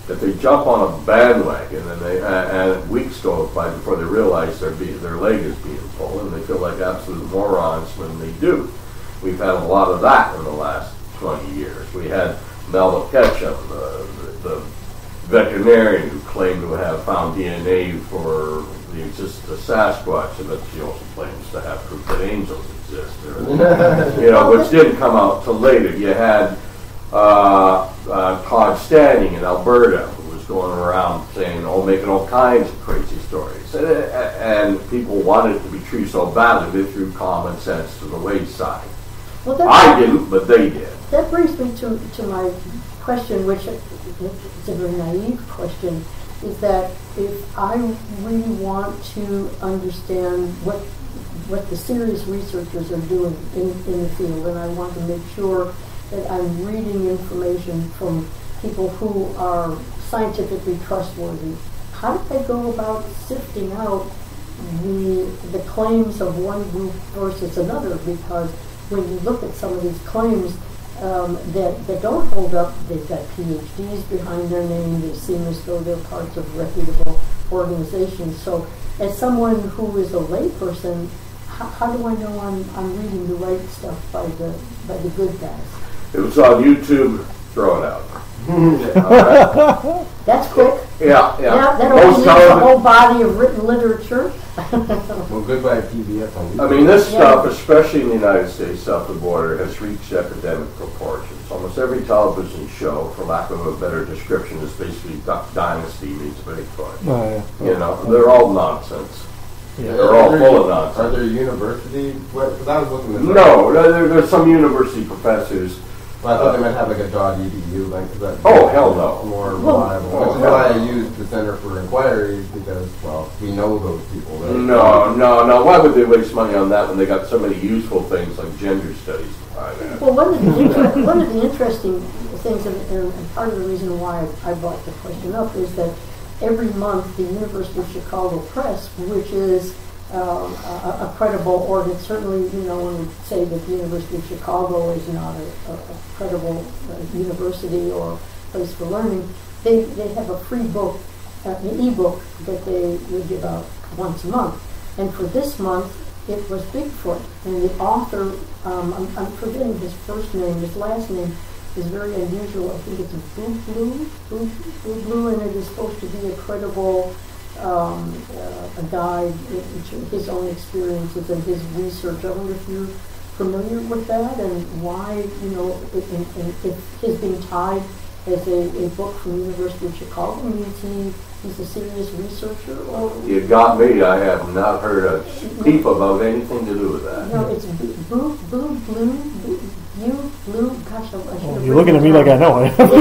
S8: that they jump on a bandwagon, and weeks go by before they realize their leg is being pulled, and they feel like absolute morons when they do. We've had a lot of that in the last 20 years. We had Melville Ketchum, the veterinarian who claimed to have found DNA for the existence of Sasquatch, and that she also claims to have proof that angels exist, which didn't come out till later. You had Todd Standing in Alberta, who was going around saying, making all kinds of crazy stories. And people wanted it to be true so badly, they threw common sense to the wayside.
S6: Well,
S8: I didn't, but they did.
S6: That brings me to my question, which is a very naive question, is that if I really want to understand what the serious researchers are doing in the field, and I want to make sure that I'm reading information from people who are scientifically trustworthy, how do they go about sifting out the claims of one group versus another? Because when you look at some of these claims that don't hold up, they've got PhDs behind their name, they seem as though they're parts of reputable organizations. So as someone who is a layperson, how do I know I'm reading the right stuff by the good guys?
S8: It was on YouTube throw it out.
S6: That's quick.
S8: Yeah.
S6: That opens the whole body of written literature.
S7: Well, goodbye PBS.
S8: I mean, this stuff, especially in the United States, south of the border, has reached epidemic proportions. Almost every television show, for lack of a better description, is basically Duck Dynasty meets Bigfoot. You know, they're all nonsense.
S7: Yeah.
S8: They're all full of nonsense.
S7: Are there university? Because I was looking at
S8: No, there's some university professors.
S7: Well, I thought they might have like a .edu link.
S8: Oh, hell no.
S7: More reliable. Which is why I used the Center for Inquiries because, well, we know those people. Right?
S8: No. Why would they waste money on that when they got so many useful things like gender studies to find out?
S6: Well, one of the interesting things, and part of the reason why I brought the question up, is that every month the University of Chicago Press, which is a credible organ, certainly, when we say that the University of Chicago is not a credible university or place for learning, they have a free book, an e-book that they give out once a month. And for this month, it was Bigfoot. And the author, I'm forgetting his first name, his last name is very unusual. I think it's Blue, and it is supposed to be a credible a guide in his own experiences and his research. I wonder if you're familiar with that and why, if his being tied as a book from the University of Chicago means he's a serious researcher? Or
S8: You got me. I have not heard a peep about anything to do with that.
S6: No, it's Blue. Gosh,
S5: You're looking at me like I know. I have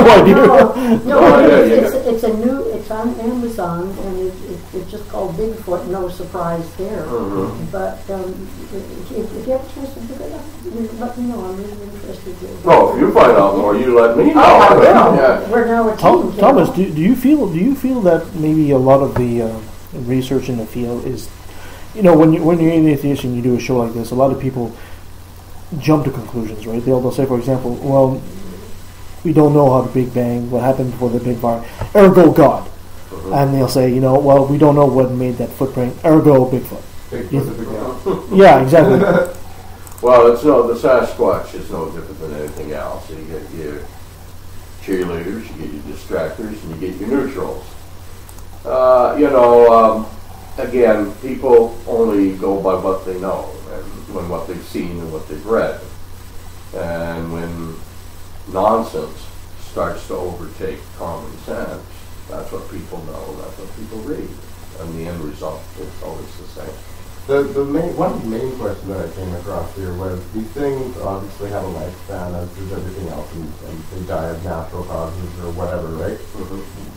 S5: no idea.
S6: It's on Amazon, and it's just called Bigfoot. No surprise there.
S8: Mm-hmm.
S6: But if you have a chance to look it up, let me know. I'm really interested.
S8: If you find out more, you let me know.
S6: I will. Yeah. We're now a team.
S5: Thomas, do you feel that maybe a lot of the research in the field is, when you're an atheist and you do a show like this, a lot of people jump to conclusions, right? They'll say, for example, well, we don't know how the Big Bang, what happened before the Big Bang, ergo God. And they'll say, well, we don't know what made that footprint, ergo Bigfoot. Yeah, exactly.
S8: Well, the Sasquatch is no different than anything else. You get your cheerleaders, you get your distractors, and you get your neutrals. Again, people only go by what they know and what they've seen and what they've read. And when nonsense starts to overtake common sense, that's what people know, that's what people read. And the end result is always the same.
S7: One of the main questions that I came across here was these things obviously have a lifespan as does everything else, and they die of natural causes or whatever, right? Mm-hmm.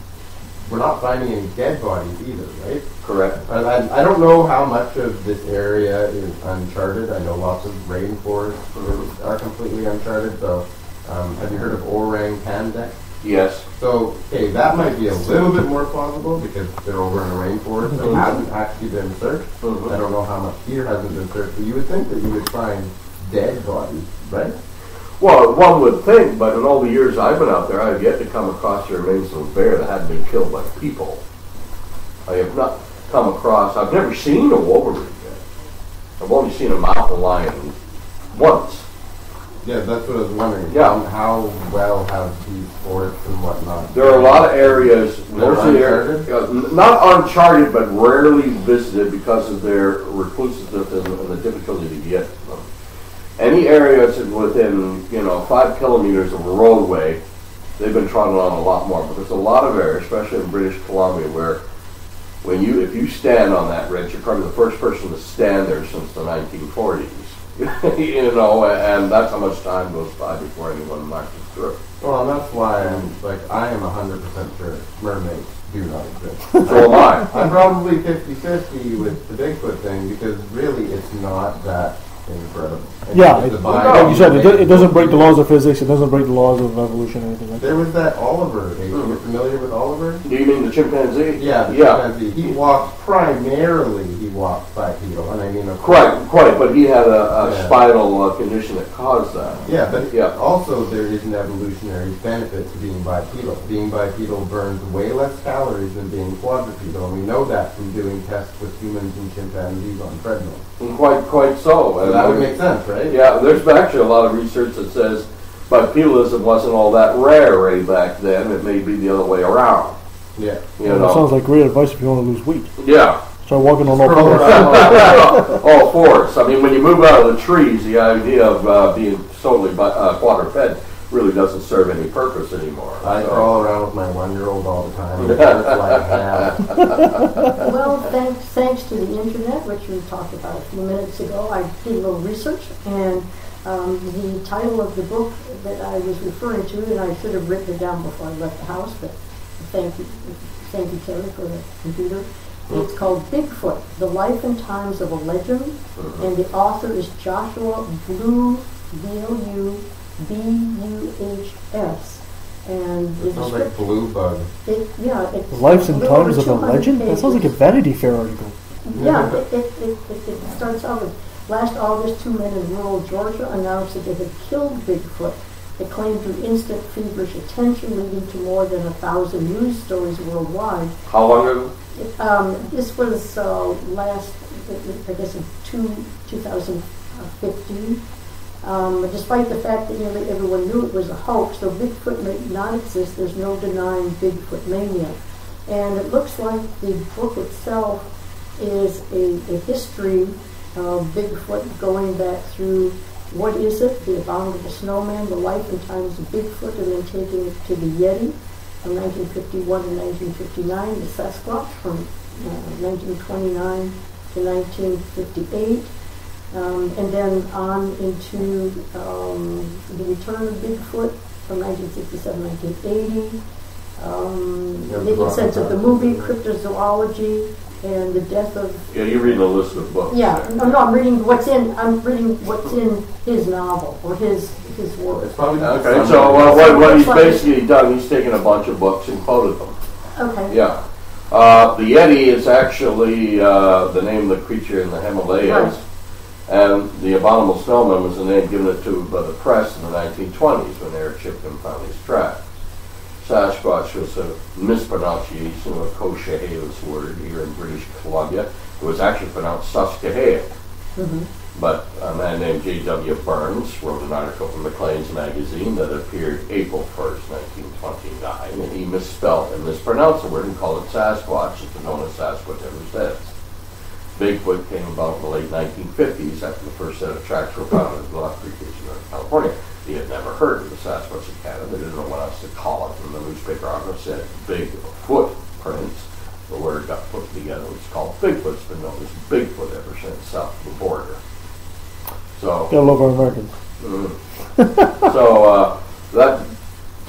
S7: We're not finding any dead bodies either, right?
S8: Correct.
S7: I don't know how much of this area is uncharted. I know lots of rainforests are completely uncharted. So, have you heard of orang-pendek?
S8: Yes.
S7: So, that might be a little bit more plausible because they're over in a rainforest that hasn't actually been searched. Mm-hmm. I don't know how much here hasn't been searched, but you would think that you would find dead bodies, right?
S8: Well, one would think, but in all the years I've been out there, I have yet to come across the remains of a bear that hadn't been killed by people. I have not come across, I've never seen a wolverine yet. I've only seen a mountain lion once.
S7: Yeah, that's what I was wondering.
S8: Yeah.
S7: How well have these forests and whatnot?
S8: There are a lot of areas, not uncharted, but rarely visited because of their reclusiveness and the difficulty to get to them. Any areas within, 5 kilometers of a roadway, they've been trodden on a lot more. But there's a lot of areas, especially in British Columbia, where if you stand on that ridge, you're probably the first person to stand there since the 1940s. And that's how much time goes by before anyone marches through.
S7: Well, and that's why I am 100% sure mermaids do not exist.
S8: So am I.
S7: I'm probably 50-50 with the Bigfoot thing because really it's not that incredible.
S5: Like you said, it doesn't break the laws of physics. It doesn't break the laws of evolution or anything like that.
S7: There was that Oliver. You're familiar with Oliver?
S8: Do you mean the chimpanzee?
S7: Yeah, chimpanzee. He walked bipedal, and I mean
S8: quite. But he had a spinal condition that caused that.
S7: Yeah, but also there is an evolutionary benefit to being bipedal. Being bipedal burns way less calories than being quadrupedal, and we know that from doing tests with humans and chimpanzees on treadmills.
S8: And quite so.
S7: So that would make sense, right?
S8: Yeah, there's actually a lot of research that says bipedalism wasn't all that rare right back then. It may be the other way around.
S7: Yeah.
S8: You
S5: That
S8: know.
S5: sounds like great advice if you want to lose weight.
S8: Yeah.
S5: Start walking on all fours.
S8: All fours. I mean, when you move out of the trees, the idea of being totally quadruped really doesn't serve any purpose anymore.
S7: I crawl around with my 1-year-old all the time. It hurts like hell.
S6: Well, thanks to the internet, which we talked about a few minutes ago, I did a little research, and the title of the book that I was referring to, and I should have written it down before I left the house, but thank you, Terry, for the computer. It's called Bigfoot, The Life and Times of a Legend, and the author is Joshua Blue, B-L-U-B-U-H-S. And
S7: It sounds like Blue Bug.
S6: It's
S5: Lives and
S6: a little
S5: Times
S6: over
S5: of a
S6: 200
S5: Legend? That sounds like a Vanity Fair article.
S6: Yeah, it starts out with, last August, 2 men in rural Georgia announced that they had killed Bigfoot. It claimed through instant feverish attention, leading to more than 1,000 news stories worldwide.
S8: How long ago?
S6: This was last, I guess, in 2015. Despite the fact that nearly everyone knew it was a hoax, though Bigfoot may not exist, there's no denying Bigfoot mania. And it looks like the book itself is a history of Bigfoot going back through what is it, the abominable snowman, the life and times of Bigfoot, and then taking it to the Yeti from 1951 to 1959, the Sasquatch from 1929 to 1958. And then on into the return of Bigfoot from 1967-1980, making sense of the movie, cryptozoology, and the death of...
S8: Yeah, you're reading a list of books.
S6: Yeah, no, I'm reading what's in his novel, or his work.
S7: It's probably
S8: okay, so what he's basically done, he's taken a bunch of books and quoted them.
S6: Okay.
S8: Yeah. The Yeti is actually the name of the creature in the Himalayas.
S6: Right.
S8: And the abominable snowman was the name given it to by the press in the 1920s when Eric Chipman found his tracks. Sasquatch was a mispronunciation of a Cochehalis word here in British Columbia. It was actually pronounced Susquehanna. But a man named J.W. Burns wrote an article in Maclean's magazine that appeared April 1st, 1929, and he misspelled and mispronounced the word and called it Sasquatch. It's been known as Sasquatch ever since. Bigfoot came about in the late 1950s after the first set of tracks were found in Bluff Creek, California. He had never heard of the Sasquatch in Canada. They didn't know what else to call it. And the newspaper article said Bigfoot prints. The word got put together. It's called Bigfoot. It's been known as Bigfoot ever since south of the border. So,
S5: gotta love our Americans.
S8: So that,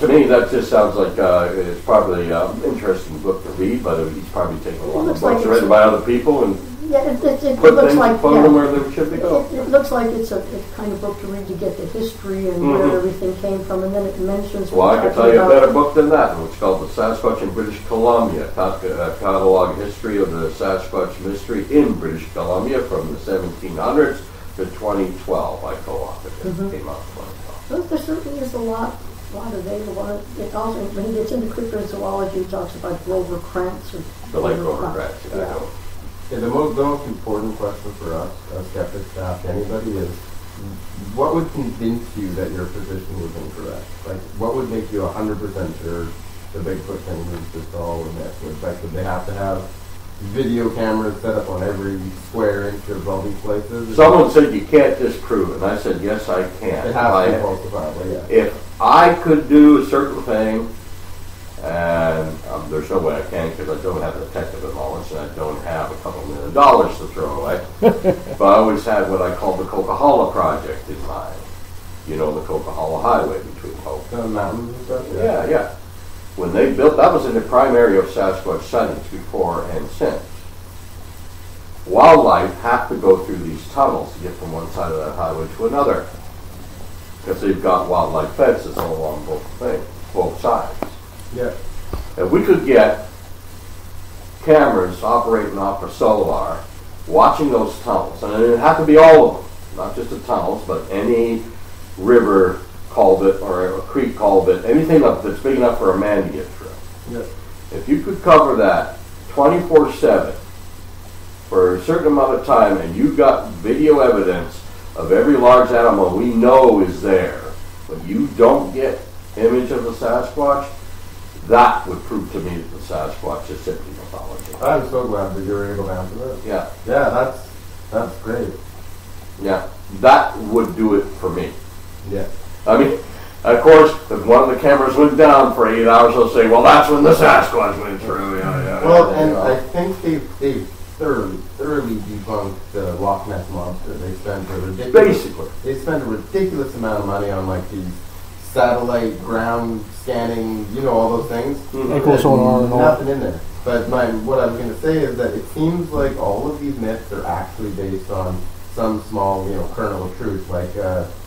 S8: to me, that just sounds like it's probably an interesting book to read, but he's probably taken a lot of books written by other people and
S6: it
S8: put
S6: looks
S8: things,
S6: like,
S8: put them where they should be go.
S6: It looks like it's a kind of book to read to get the history and where everything came from, and then it mentions...
S8: Well, I can tell you a better book than that. It's called The Sasquatch in British Columbia, catalog history of the Sasquatch mystery in British Columbia from the 1700s to 2012. I co-authored it. It came out in 2012.
S6: Well, there certainly is a lot available. It also, when he gets into cryptozoology, he talks about Grover Krantz.
S8: The late Grover Krantz, yeah.
S7: Yeah, the most important question for us as skeptics to ask anybody is, what would convince you that your position was incorrect? Like, what would make you 100% sure the Bigfoot thing was just all a myth? Like, would they have to have video cameras set up on every square inch of all these places?
S8: Someone said you can't disprove it, and I said, yes, I can.
S7: It has to be falsifiable, yeah.
S8: If I could do a certain thing, and there's no way I can because I don't have the technical knowledge and I don't have a couple $1 million to throw away. But I always had what I call the Coca-Cola project in mind. You know, the Coca-Cola Highway between Hope.
S7: The mountains and stuff?
S8: Yeah. When they built, that was in the prime area of Sasquatch sightings before and since. Wildlife have to go through these tunnels to get from one side of that highway to another. Because they've got wildlife fences all along both sides.
S7: Yeah.
S8: If we could get cameras operating off of solar, watching those tunnels, and it would have to be all of them, not just the tunnels, but any river culvert or a creek culvert, anything that's big enough for a man to get through.
S7: Yeah.
S8: If you could cover that 24/7 for a certain amount of time, and you got video evidence of every large animal we know is there, but you don't get image of the Sasquatch, that would prove to me that the Sasquatch is simply mythology.
S7: I'm so glad that you were able to answer that.
S8: Yeah.
S7: Yeah, that's great.
S8: Yeah, that would do it for me.
S7: Yeah.
S8: I mean, of course, if one of the cameras went down for 8 hours, they'll say, well, that's when the Sasquatch went through.
S7: Well, and I think they've thoroughly debunked the Loch Ness Monster. They spent a ridiculous amount of money on like these satellite ground scanning, all those things.
S5: Echo sonar and all.
S7: Nothing in there. But what I was going to say is that it seems like all of these myths are actually based on some small, kernel of truth. Like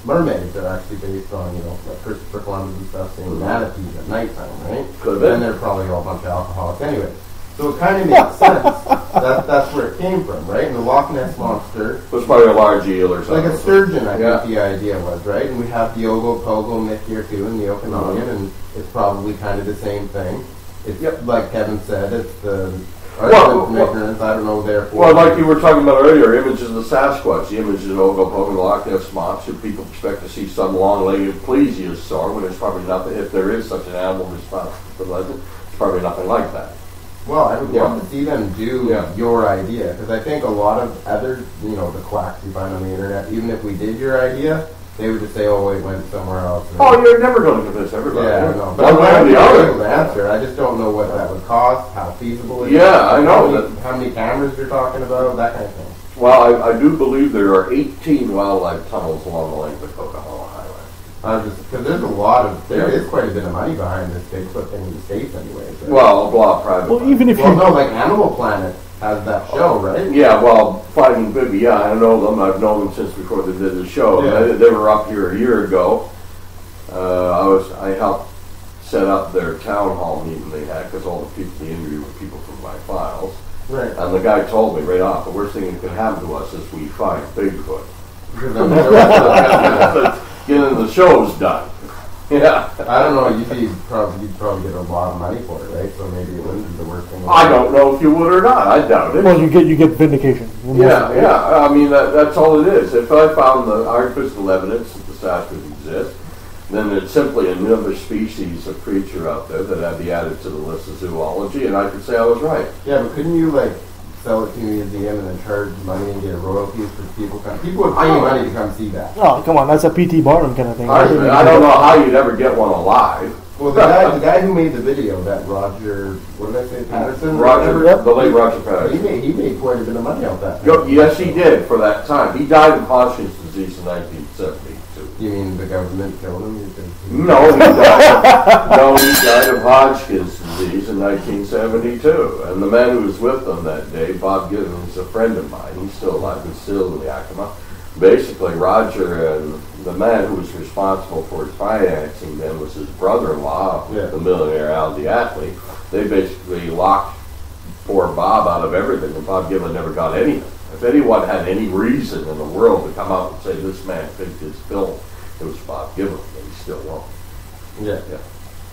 S7: mermaids are actually based on, like Christopher Columbus and stuff saying manatees at nighttime, right?
S8: Could be.
S7: And they're probably all a bunch of alcoholics anyway. So it kind of makes sense. That's where it came from, right? And the Loch Ness Monster
S8: It was probably a large eel or something.
S7: like a sturgeon, I think the idea was, right? And we have the Ogopogo myth here too in the Okanagan, and it's probably kind of the same thing. It's like Kevin said, it's the from ignorance, I don't know, therefore.
S8: Well, like you were talking about earlier, images of the Sasquatch, the images of Ogopogo and the Loch Ness Monster, people expect to see some long-legged plesiosaur when there's probably nothing, if there is such an animal responsible for legend, it's probably nothing like that.
S7: Well, I would love to see them do your idea, because I think a lot of other, the quacks you find on the internet, even if we did your idea, they would just say, "Oh, it went somewhere else."
S8: Oh, you're never going to convince everybody.
S7: Yeah, I know. But
S8: One way or the other.
S7: Able to answer. I just don't know what that would cost, how feasible it is.
S8: Yeah, I know.
S7: How many cameras you're talking about, that kind of thing.
S8: Well, I do believe there are 18 wildlife tunnels along the length of Coquihalla Highway.
S7: Because there is quite a bit of money behind this Bigfoot thing in the States anyways. Right?
S8: Well, a lot of private money.
S5: Even if
S7: like Animal Planet has that show, right?
S8: Yeah, well, Finding Biggie, I know them. I've known them since before they did the show.
S7: Yeah.
S8: They were up here a year ago. I helped set up their town hall meeting they had, because all the people they interviewed were people from my files.
S7: Right.
S8: And the guy told me right off, the worst thing that could happen to us is we find Bigfoot. Getting the show's done. Yeah.
S7: I don't know. You'd probably get a lot of money for it, right? So maybe it wouldn't be the worst thing.
S8: I don't know if you would or not. I doubt it.
S5: Well, you get vindication.
S8: Yeah. I mean, that's all it is. If I found the hard physical evidence that the Sasquatch exists, then it's simply another species of creature out there that I'd be added to the list of zoology, and I could say I was right.
S7: Yeah, but couldn't you sell it to a museum and then charge money and get royalties for people? People would pay money to come see that.
S5: Oh, come on, that's a P.T. Barnum kind of thing.
S8: I don't know how you'd ever get one alive.
S7: Well, the guy who made the video, that Roger, what did I say, Patterson?
S8: The late Roger Patterson.
S7: He made quite a bit of money off that.
S8: Yes, he did for that time. He died of Hodgkin's disease in 1972.
S7: You mean the government killed him?
S8: No, he died of Hodgkin's disease in 1972. And the man who was with them that day, Bob Gibbons, a friend of mine, he's still alive, he's still in Yakima. Basically, Roger and the man who was responsible for his financing then was his brother-in-law, the millionaire Al Diatley. They basically locked poor Bob out of everything, and Bob Gibbons never got anything. If anyone had any reason in the world to come out and say this man faked his film, it was Bob Gibbons, and he still won't.
S7: Yeah.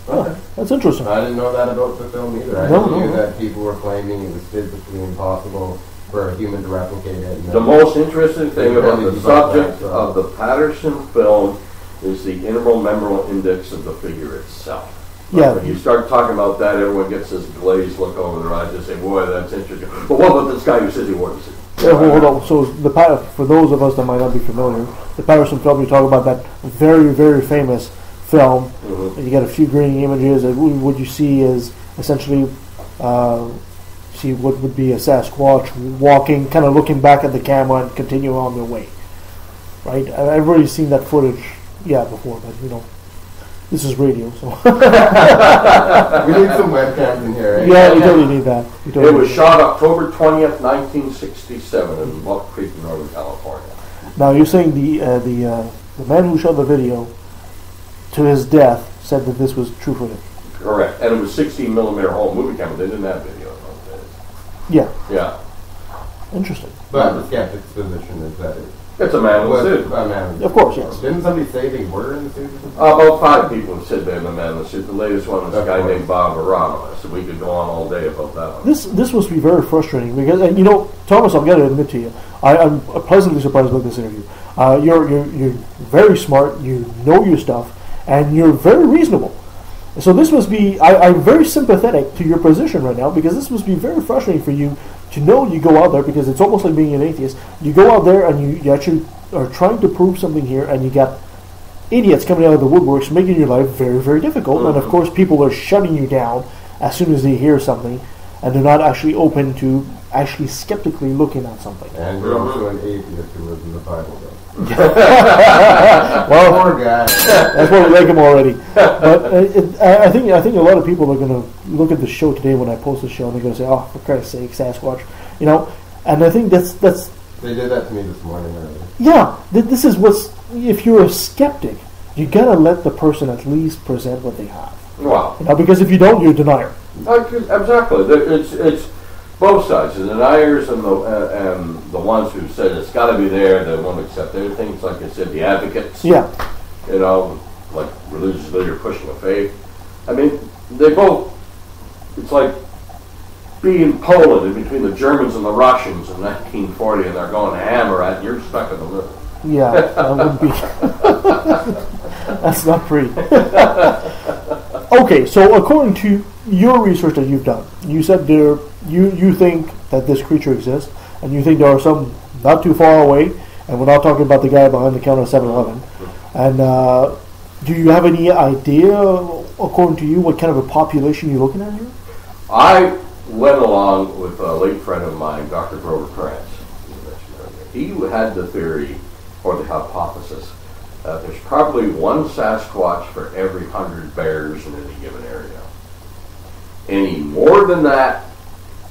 S5: Oh, that's interesting.
S7: I didn't know that about the film either. I knew that people were claiming it was physically impossible for a human to replicate it.
S8: The most interesting thing about the subject of the Patterson film is the intermemorial index of the figure itself.
S5: Yeah.
S8: When you start talking about that, everyone gets this glazed look over their eyes and say, boy, that's interesting. But what about this guy who says he wore the suit?
S5: Yeah, hold on. So for those of us that might not be familiar, the Patterson film, you talk about that very, very famous film. Mm-hmm. You got a few grainy images. And what you see is essentially see what would be a Sasquatch walking, kind of looking back at the camera and continuing on their way. Right? I've already seen that footage, before, but this is radio, so.
S7: We need some webcams in here, right?
S5: Yeah, you totally need that.
S8: It was shot October 20th, 1967 in Wolf Creek, Northern California.
S5: Now, you're saying the man who shot the video, to his death, said that this was true footage.
S8: Correct. And it was 16mm home movie camera. They didn't have video in those days.
S5: Yeah.
S8: Yeah.
S5: Interesting.
S7: But the skeptic's position is that
S8: it's a man in a suit.
S5: Of course, yes.
S7: Didn't somebody say they were in the suit?
S8: About 5 people have said they're the man in the suit. The latest one was a guy named Bob Arano. So we could go on all day about that one.
S5: This must be very frustrating because, Thomas, I've got to admit to you, I'm pleasantly surprised about this interview. You're very smart. You know your stuff. and you're very reasonable. So this must be, I'm very sympathetic to your position right now, because this must be very frustrating for you to know you go out there, because it's almost like being an atheist. You go out there and you actually are trying to prove something here, and you got idiots coming out of the woodworks making your life very, very difficult. And of course people are shutting you down as soon as they hear something, and they're not actually open to actually skeptically looking at something.
S7: And you're also an atheist who lives in the Bible, though.
S5: Well,
S7: poor guy.
S5: That's why we like him already. But I think a lot of people are going to look at the show today when I post the show, and they're going to say, "Oh, for Christ's sake, Sasquatch," you know. And I think that's.
S7: They did that to me this morning already.
S5: Yeah, this is what's. If you're a skeptic, you gotta let the person at least present what they have.
S8: Wow.
S5: You know, because if you don't, you're a denier.
S8: Exactly. It's both sides, the deniers and the ones who said it's got to be there, they won't accept anything. It's like I said, the advocates.
S5: Yeah.
S8: You know, like religious leader pushing a faith. I mean, they both. It's like being in Poland in between the Germans and the Russians in 1940, and they're going to hammer at you. You're stuck in the middle.
S5: Yeah, that wouldn't be. That's not pretty. Okay, so according to your research that you've done, you said you think that this creature exists, and you think there are some not too far away, and we're not talking about the guy behind the counter at 7-Eleven. And do you have any idea, according to you, what kind of a population you're looking at here?
S8: I went along with a late friend of mine, Dr. Grover Krantz. He had the theory, or the hypothesis, that there's probably one Sasquatch for every 100 bears in any given area. Any more than that,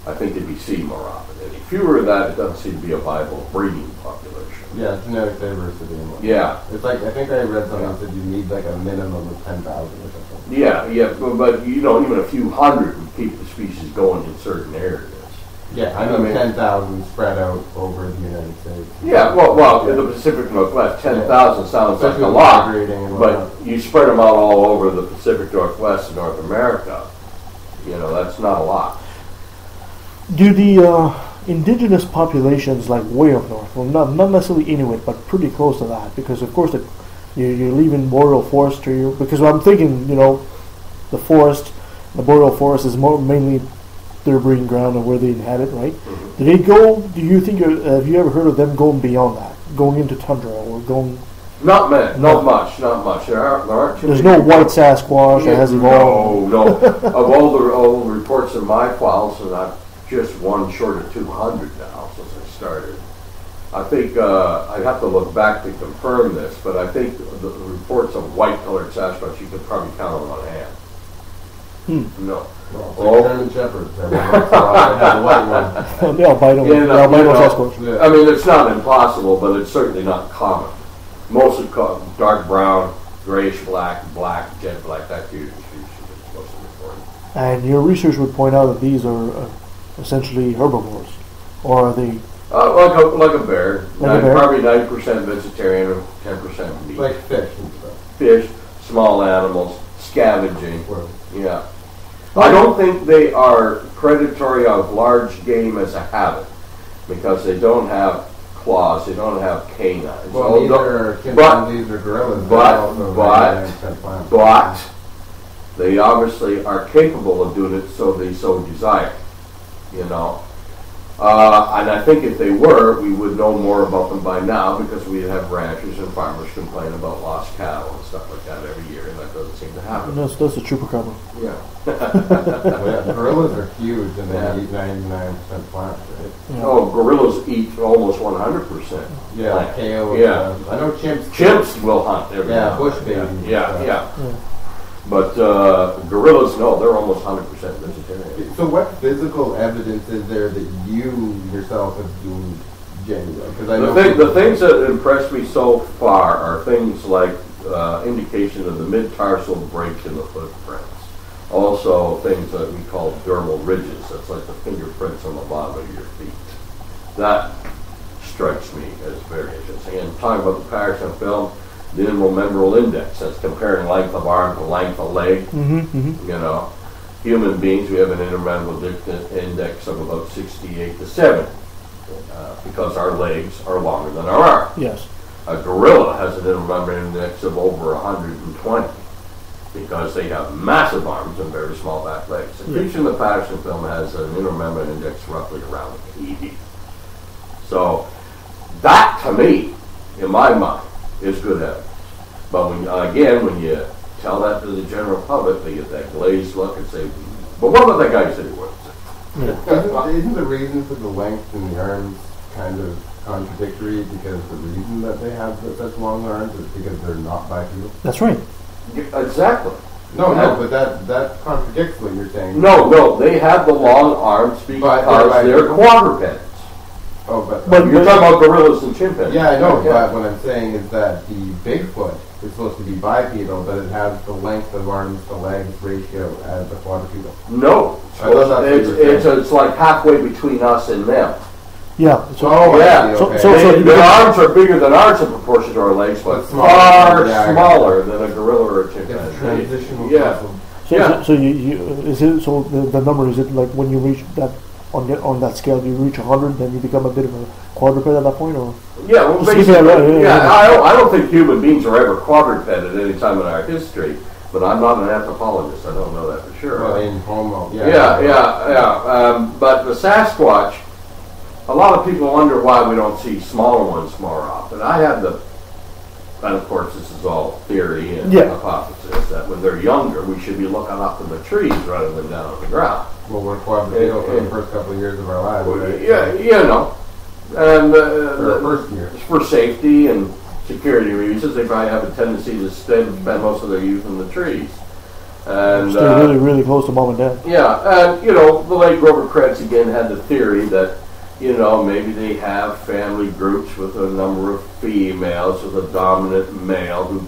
S8: I think they'd be seen more often. Any fewer than that, it doesn't seem to be a viable breeding population.
S7: Yeah, genetic diversity.
S8: Yeah.
S7: It's like, I think I read something that said you need like a minimum of 10,000 or something.
S8: Yeah, but you know, even a few hundred would keep the species going in certain areas.
S7: Yeah, I mean 10,000 spread out over the United States.
S8: Yeah, well, in the Pacific Northwest, 10,000 sounds like a lot, but you spread them out all over the Pacific Northwest and North America. You know, that's not a lot.
S5: Do the indigenous populations, like way up north, well, not necessarily Inuit, but pretty close to that, because of course you're leaving boreal forest here, because I'm thinking, you know, the boreal forest is mainly their breeding ground and where they inhabit, right? Mm-hmm. Do you think, have you ever heard of them going beyond that, going into tundra or going?
S8: Not much. There aren't too
S5: There's
S8: many
S5: no white Sasquatch that has evolved.
S8: No. Of all the reports in my files, and I've just one short of 200 now since I started. I think I'd have to look back to confirm this, but I think the reports of white-colored Sasquatch you could probably count on one hand. No.
S7: Well, German Shepherds. The white one.
S5: The albino Sasquatch.
S8: I mean, it's not impossible, but it's certainly not common. Most of dark brown, grayish black, jet black. That's usually most of the reporting.
S5: And your research would point out that these are essentially herbivores, or are they?
S8: Like a bear.
S5: Like a bear?
S8: Probably 90% vegetarian and 10% meat.
S7: Like fish and stuff.
S8: Fish, small animals, scavenging. Yeah. I don't think they are predatory of large game as a habit, because they don't have claws, they don't have canines.
S7: Well, neither are chimpanzees or gorillas.
S8: But they obviously are capable of doing it, so they so desire. You know, and I think if they were, we would know more about them by now, because we have ranchers and farmers complain about lost cattle and stuff like that every year, and that doesn't seem to happen.
S5: That's a chupacabra.
S8: Yeah.
S7: Gorillas are huge, and they eat 99% plants, right?
S8: Yeah. Oh, gorillas eat almost 100%.
S7: Yeah, like kale.
S8: Yeah.
S7: I know chimps.
S8: Chimps will hunt every
S7: now.
S8: Yeah,
S7: bush babies.
S8: Yeah. But gorillas, no, they're almost 100% vegetarian.
S7: So what physical evidence is there that you yourself have been genuine? Because I know
S8: the things that impressed me so far are things like indication of the mid-tarsal breaks in the footprints. Also, things that we call dermal ridges. That's like the fingerprints on the bottom of your feet. That strikes me as very interesting. And talking about the Patterson film, the intermembral index, that's comparing length of arm to length of leg.
S5: Mm-hmm.
S8: You know, human beings, we have an intermembral index of about 68 to 70, because our legs are longer than our arms.
S5: Yes.
S8: A gorilla has an intermembral index of over 120. because they have massive arms and very small back legs. The creature in the Patterson film has an inner membrane index roughly around 80. So that, to me, in my mind, is good evidence. But when you tell that to the general public, they get that glazed look and say, but what about that guy said he was?
S7: Isn't the reason for the length in the arms kind of contradictory, because the reason that they have such long arms is because they're not bipedal?
S5: That's right.
S8: Exactly.
S7: No, but that contradicts what you're saying.
S8: No, they have the long arms because they're quadrupeds.
S7: Oh,
S8: but you're talking about gorillas and chimpanzees.
S7: Yeah, I know, but what I'm saying is that the Bigfoot is supposed to be bipedal, but it has the length of arms to legs ratio as a quadrupedal.
S8: No, it's like halfway between us and them.
S5: Yeah.
S8: So their arms are bigger than ours in proportion to our legs, but far smaller than a gorilla or a chimpanzee.
S7: Transitional
S5: So the number, is it like when you reach that on that scale, you reach 100, then you become a bit of a quadruped at that point, or?
S8: Yeah, well, basically, I don't think human beings are ever quadruped at any time in our history, but I'm not an anthropologist. I don't know that for sure.
S7: Well, in Homo,
S8: but the Sasquatch, a lot of people wonder why we don't see smaller ones more often. And of course, this is all theory and hypothesis, that when they're younger, we should be looking up in the trees rather than down on the ground.
S7: Well, we're quadrupedal for the first couple of years of our lives, right?
S8: Yeah, and
S7: for first year.
S8: For safety and security reasons, they probably have a tendency to spend most of their youth in the trees. And
S5: stay really, really close to mom and dad.
S8: Yeah, and the late Grover Kretz again had the theory that maybe they have family groups with a number of females with a dominant male who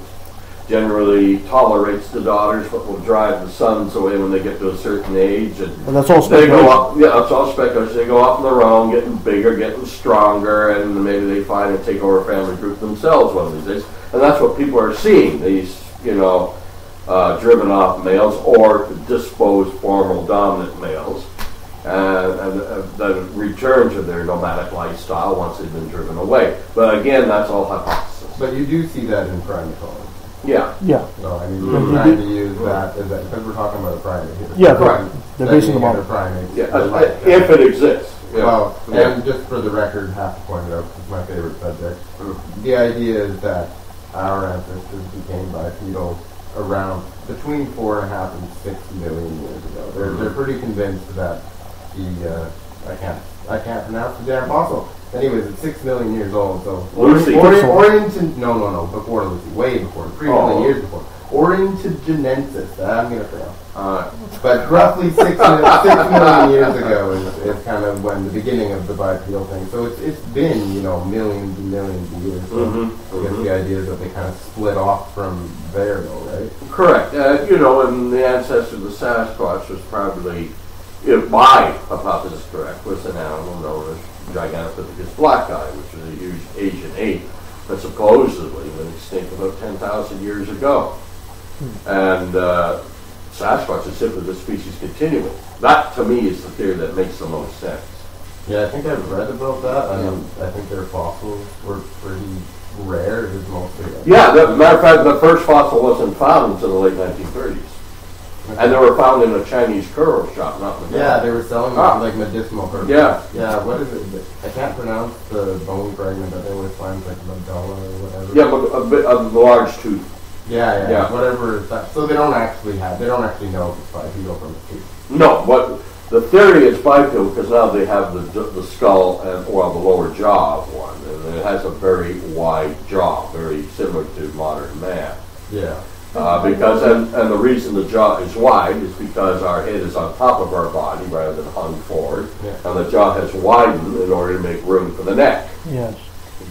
S8: generally tolerates the daughters but will drive the sons away when they get to a certain age. And
S5: that's all
S8: speculation. That's all speculation. They go off on their own, getting bigger, getting stronger, and maybe they find and take over a family group themselves one of these days. And that's what people are seeing, these, driven off males or disposed formal dominant males. And the return to their nomadic lifestyle once they've been driven away. But again, that's all hypothesis.
S7: But you do see that in primatology.
S8: Yeah.
S7: So, I mean, you're trying to use that because we're talking about a primate here.
S5: Yeah, correct. They're basing them on
S7: primates.
S8: Yeah, if it exists. Yeah.
S7: Well, and just for the record, have to point it out, it's my favorite subject. The idea is that our ancestors became bipedal around between 4.5 and 6 million years ago. They're pretty convinced that I can't pronounce the damn fossil. Anyways, it's 6 million years old, so
S8: Lucy.
S7: No, before Lucy, way before, 3 million years before. Ornithogenensis, I'm gonna fail. But roughly 6 million years ago is kind of when the beginning of the bipedal thing. So it's been millions and millions of years. So I guess the idea is that they kind of split off from there, though, right?
S8: Correct. And the ancestor of the Sasquatch was probably, if my hypothesis is correct, was an animal known as Gigantopithecus blacki, which was a huge Asian ape that supposedly went extinct about 10,000 years ago. And Sasquatch is simply the species continuing. That, to me, is the theory that makes the most sense.
S7: Yeah, I think I've read about that. I think their fossils were pretty rare. It was mostly...
S8: Yeah, as a matter of fact, the first fossil wasn't found until the late 1930s. And they were found in a Chinese coral shop, not Madonna.
S7: Yeah, they were selling them like medicinal purposes.
S8: Yeah,
S7: what is it? I can't pronounce the bone fragment that they always find, like Madonna or whatever.
S8: Yeah, but the large tooth.
S7: Yeah, whatever. So they don't actually know if it's bipedal from the tooth.
S8: No, but the theory is bipedal because now they have the skull and the lower jaw of one, and it has a very wide jaw, very similar to modern man.
S7: Yeah.
S8: Because the reason the jaw is wide is because our head is on top of our body rather than hung forward, and the jaw has widened in order to make room for the neck.
S5: Yes.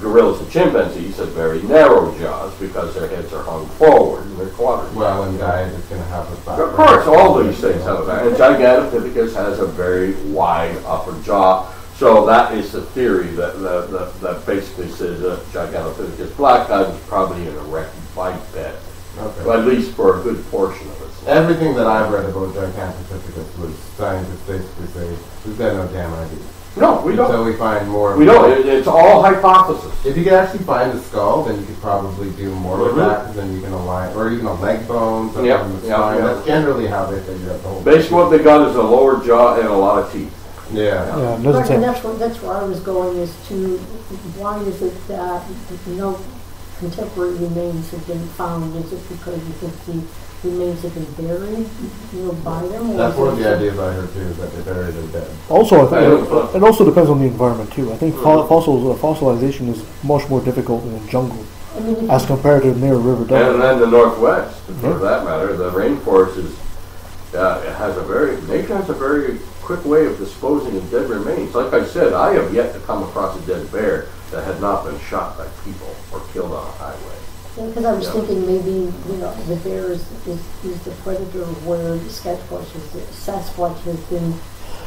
S8: Gorillas and chimpanzees have very narrow jaws because their heads are hung forward and they're quadrupeds.
S7: Well, and diet is going to have a back.
S8: Of course, all these things have a back. And Gigantopithecus has a very wide upper jaw. So that is the theory that basically says that Gigantopithecus blacki was probably an erect biped. Okay. At least for a good portion of it.
S7: Everything that I've read about Gigantopithecus was scientists basically say, we've got no damn idea.
S8: No, we don't.
S7: Until we find more.
S8: We don't. It's all hypothesis.
S7: If you could actually find the skull, then you could probably do more with that, because then you can align, or even a leg bone, something on the spine. That's generally how they figure out the whole
S8: Basically, what they got is a lower jaw and a lot of teeth.
S5: Yeah,
S6: But, and that's where I was going, is to why is it that no contemporary remains have been found? Is it because you think the remains have been buried, by them?
S7: That's one of the ideas I heard too, is that they're buried in dead.
S5: Also, I think it also depends on the environment too. I think fossilization is much more difficult in the jungle as compared to near a river delta.
S8: And then the Northwest, for that matter, the rainforest nature has a very quick way of disposing of dead remains. Like I said, I have yet to come across a dead bear that had not been shot by people or killed on a highway.
S6: Because I was thinking maybe, the bear is the predator, where the Sasquatch has been,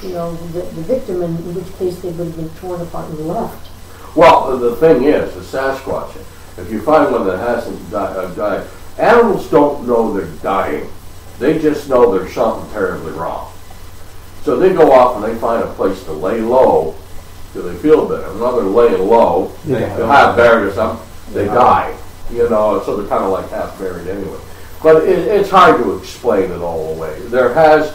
S6: the victim, in which case they would have been torn apart and left.
S8: Well, the thing is, the Sasquatch, if you find one that hasn't died, animals don't know they're dying. They just know there's something terribly wrong. So they go off and they find a place to lay low till they feel better. Another laying low, they'll have buried or something, they die. So they're kind of like half buried anyway. But it's hard to explain it all away. There have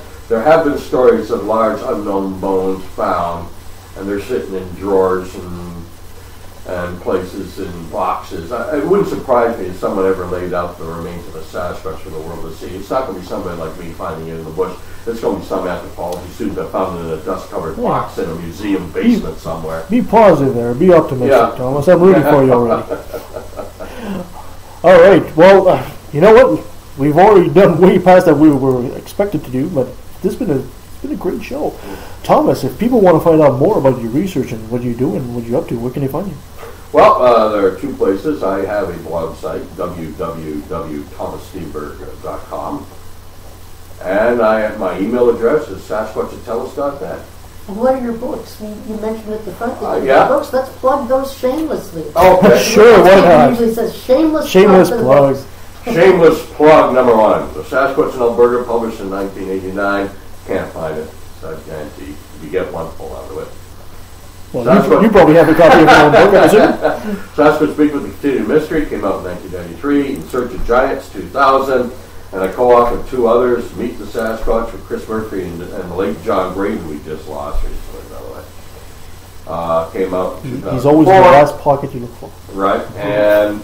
S8: been stories of large unknown bones found, and they're sitting in drawers and places in boxes. It wouldn't surprise me if someone ever laid out the remains of a Sasquatch for the world to see. It's not going to be somebody like me finding it in the bush. It's going to be some anthropology student that found it in a dust-covered box in a museum basement somewhere.
S5: Be positive there. Be optimistic, Thomas. I'm rooting for you already. All right. Well, you know what? We've already done way past that we were expected to do, but this has been a great show. Thomas, if people want to find out more about your research and what you do and what you're up to, where can they find you?
S8: Well, there are two places. I have a blog site, www.thomassteenburg.com. And my email address is sasquatch@telus.net.
S6: And what are your books? You mentioned at the front that you
S8: yeah.
S6: books. Let's plug those shamelessly.
S8: Okay.
S5: Sure, why not?
S6: It usually says shameless
S5: plug.
S8: Shameless plug number one. The Sasquatch in Alberta, published in 1989. Can't find it, so I guarantee you get one, pull out of it.
S5: Well, you probably have a copy of your own book, I assume?
S8: Sasquatch Speak with the Continued Mystery came out in 1993. In Search of Giants, 2000. And I co-authored two others, Meet the Sasquatch with Chris Murphy and the late John Gray, who we just lost recently, by the way. Came out in 2004.
S5: He's always in the last pocket you look for.
S8: Right. And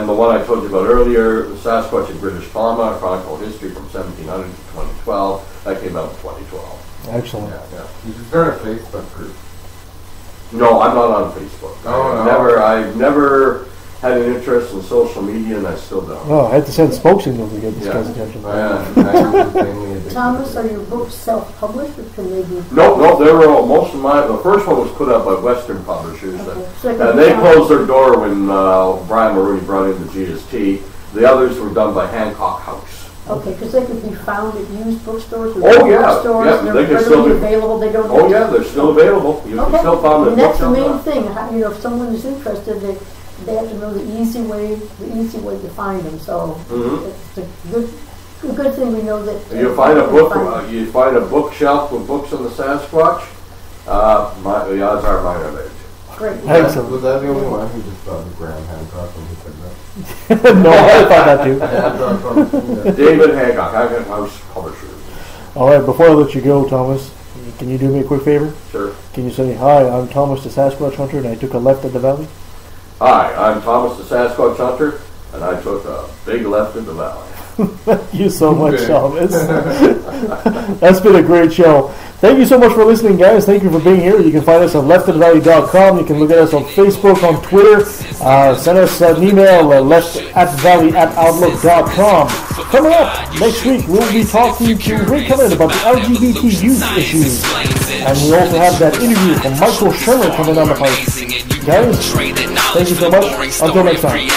S8: the one I told you about earlier, the Sasquatch in British Columbia, Chronicle History from 1700 to 2012. That came out in 2012.
S5: Excellent.
S7: Yeah. You should start a Facebook group.
S8: No, I'm not on Facebook. I've never had an interest in social media, and I still don't.
S5: Oh, I had to send spokesignals to get this guy's attention.
S6: Thomas, are your books self-published, or can they be?
S8: No, they were all, most of mine. The first one was put out by Western Publishers,
S6: Okay.
S8: and they closed their door when Brian Maroney brought in the GST. The others were done by Hancock House.
S6: Okay, because they could be found at used bookstores or
S8: bookstores.
S6: They're
S8: They can still be
S6: available. They don't.
S8: Oh yeah, they're still available. You can still find them.
S6: And that's the main thing. If someone is interested, they have to know the easy way to find them. So it's a good thing we know that.
S8: You find a book. You find a bookshelf with books on the Sasquatch. The odds are mine are there.
S6: Great.
S5: Excellent.
S7: Was that the only one who just thought of Graham Hancock when he said that?
S5: No, I thought that too.
S8: David Hancock, Hancock House Publishers.
S5: All right, before I let you go, Thomas, can you do me a quick favor?
S8: Sure.
S5: Can you say, hi, I'm Thomas the Sasquatch Hunter, and I took a left at the valley?
S8: Hi, I'm Thomas the Sasquatch Hunter, and I took a big left in the valley.
S5: Thank you so much, Thomas. That's been a great show. Thank you so much for listening, guys. Thank you for being here. You can find us at leftofthevalley.com. You can look at us on Facebook, on Twitter. Send us an email, leftatthevalley@outlook.com. Coming up next week, we'll be talking to Ray Cullen about the LGBT youth issues. And we also have that interview from Michael Sherman coming on the pipe. Guys, thank you so much. Until next time.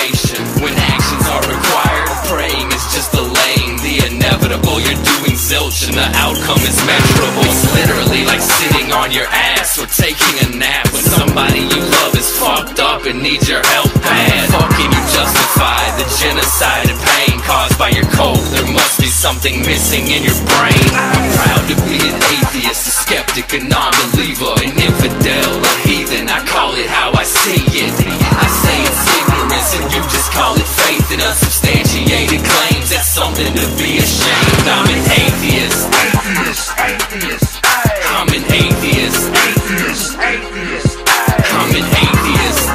S4: When actions are required, praying is just delaying the inevitable. You're doing zilch and the outcome is measurable. It's literally like sitting on your ass or taking a nap when somebody you love is fucked up and needs your help bad. How can you justify the genocide and pain caused by your code? There must be something missing in your brain. I'm proud to be an atheist, a skeptic, a non-believer, an infidel, a heathen. I call it how I see it. I say it's ignorance and you just call it faith in unsubstantiated claims. That's something to be ashamed. I'm an atheist. I'm an atheist. I'm an atheist.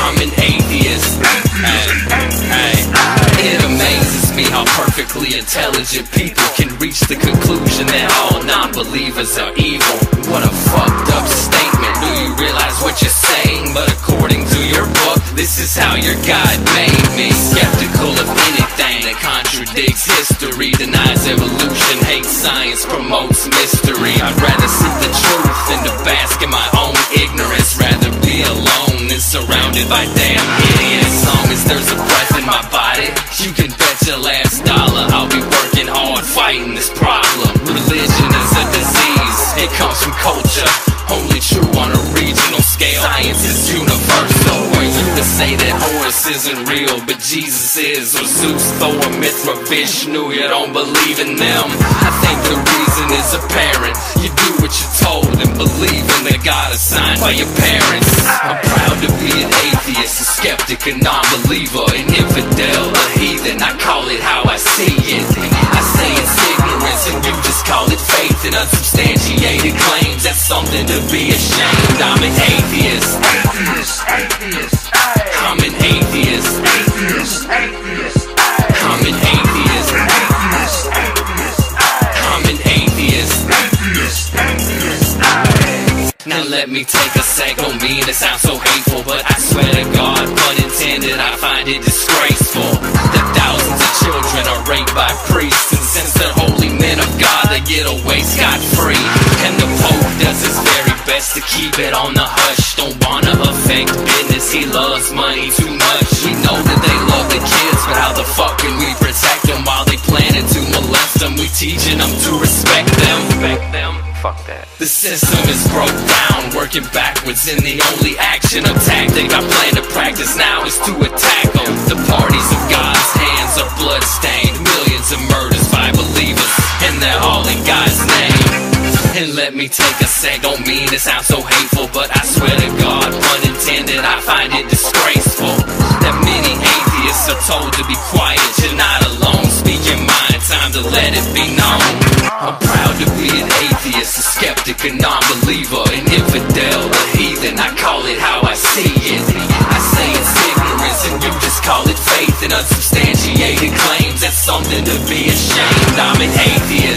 S4: I'm an atheist. It amazes me how perfectly intelligent people can reach the conclusion that all non-believers are evil. What a fucked up statement. Do you realize what you're saying? But according to your book, this is how your God made me. Skeptical of anything that contradicts history, denies evolution, hates science, promotes mystery. I'd rather see the truth than to bask in my own ignorance. Rather be alone than surrounded by damn idiots. As long as there's a breath in my body, you can bet your last dollar I'll be working hard fighting this problem. Religion is a disease, it comes from culture, only true on a regional scale. Science is universal. Are you to say that Horus isn't real, but Jesus is? Or Zeus, Thor, Mithra, Vishnu, you don't believe in them? I think the reason is apparent. You do what you're told and believe in the God assigned by your parents. I'm proud to be an atheist, a skeptic, a non-believer, an infidel, a heathen. I call it how I see it. I say it's ignorance and you just call it faith in unsubstantiated claims. That's something to be ashamed. I'm an atheist. I'm an atheist. I'm an atheist. I'm an atheist. Now let me take a sec, don't mean to sound so hateful, but I swear to God, pun intended, I find it disgraceful that thousands of children are raped by priests, and since they're holy men of God, they get away scot-free. And the Pope does his very best to keep it on the hush. Don't wanna affect business, he loves money too much. We know that they love the kids, but how the fuck can we protect them while they planning to molest them? We teaching them to respect them.
S3: Fuck that.
S4: The system is broke down, working backwards, and the only action or tactic I plan to practice now is to attack them. The parties of God's hands are bloodstained, millions of murders by believers, and they're all in God's name. And let me take a sec, don't mean to sound so hateful, but I swear to God, pun intended, I find it disgraceful that many atheists are told to be quiet. You're not alone, speak your mind, time to let it be known. I'm proud to be an atheist, a skeptic, a non-believer, an infidel, a heathen. I call it how I see it. I say it's ignorance and you just call it faith in unsubstantiated claims. That's something to be ashamed. I'm an atheist.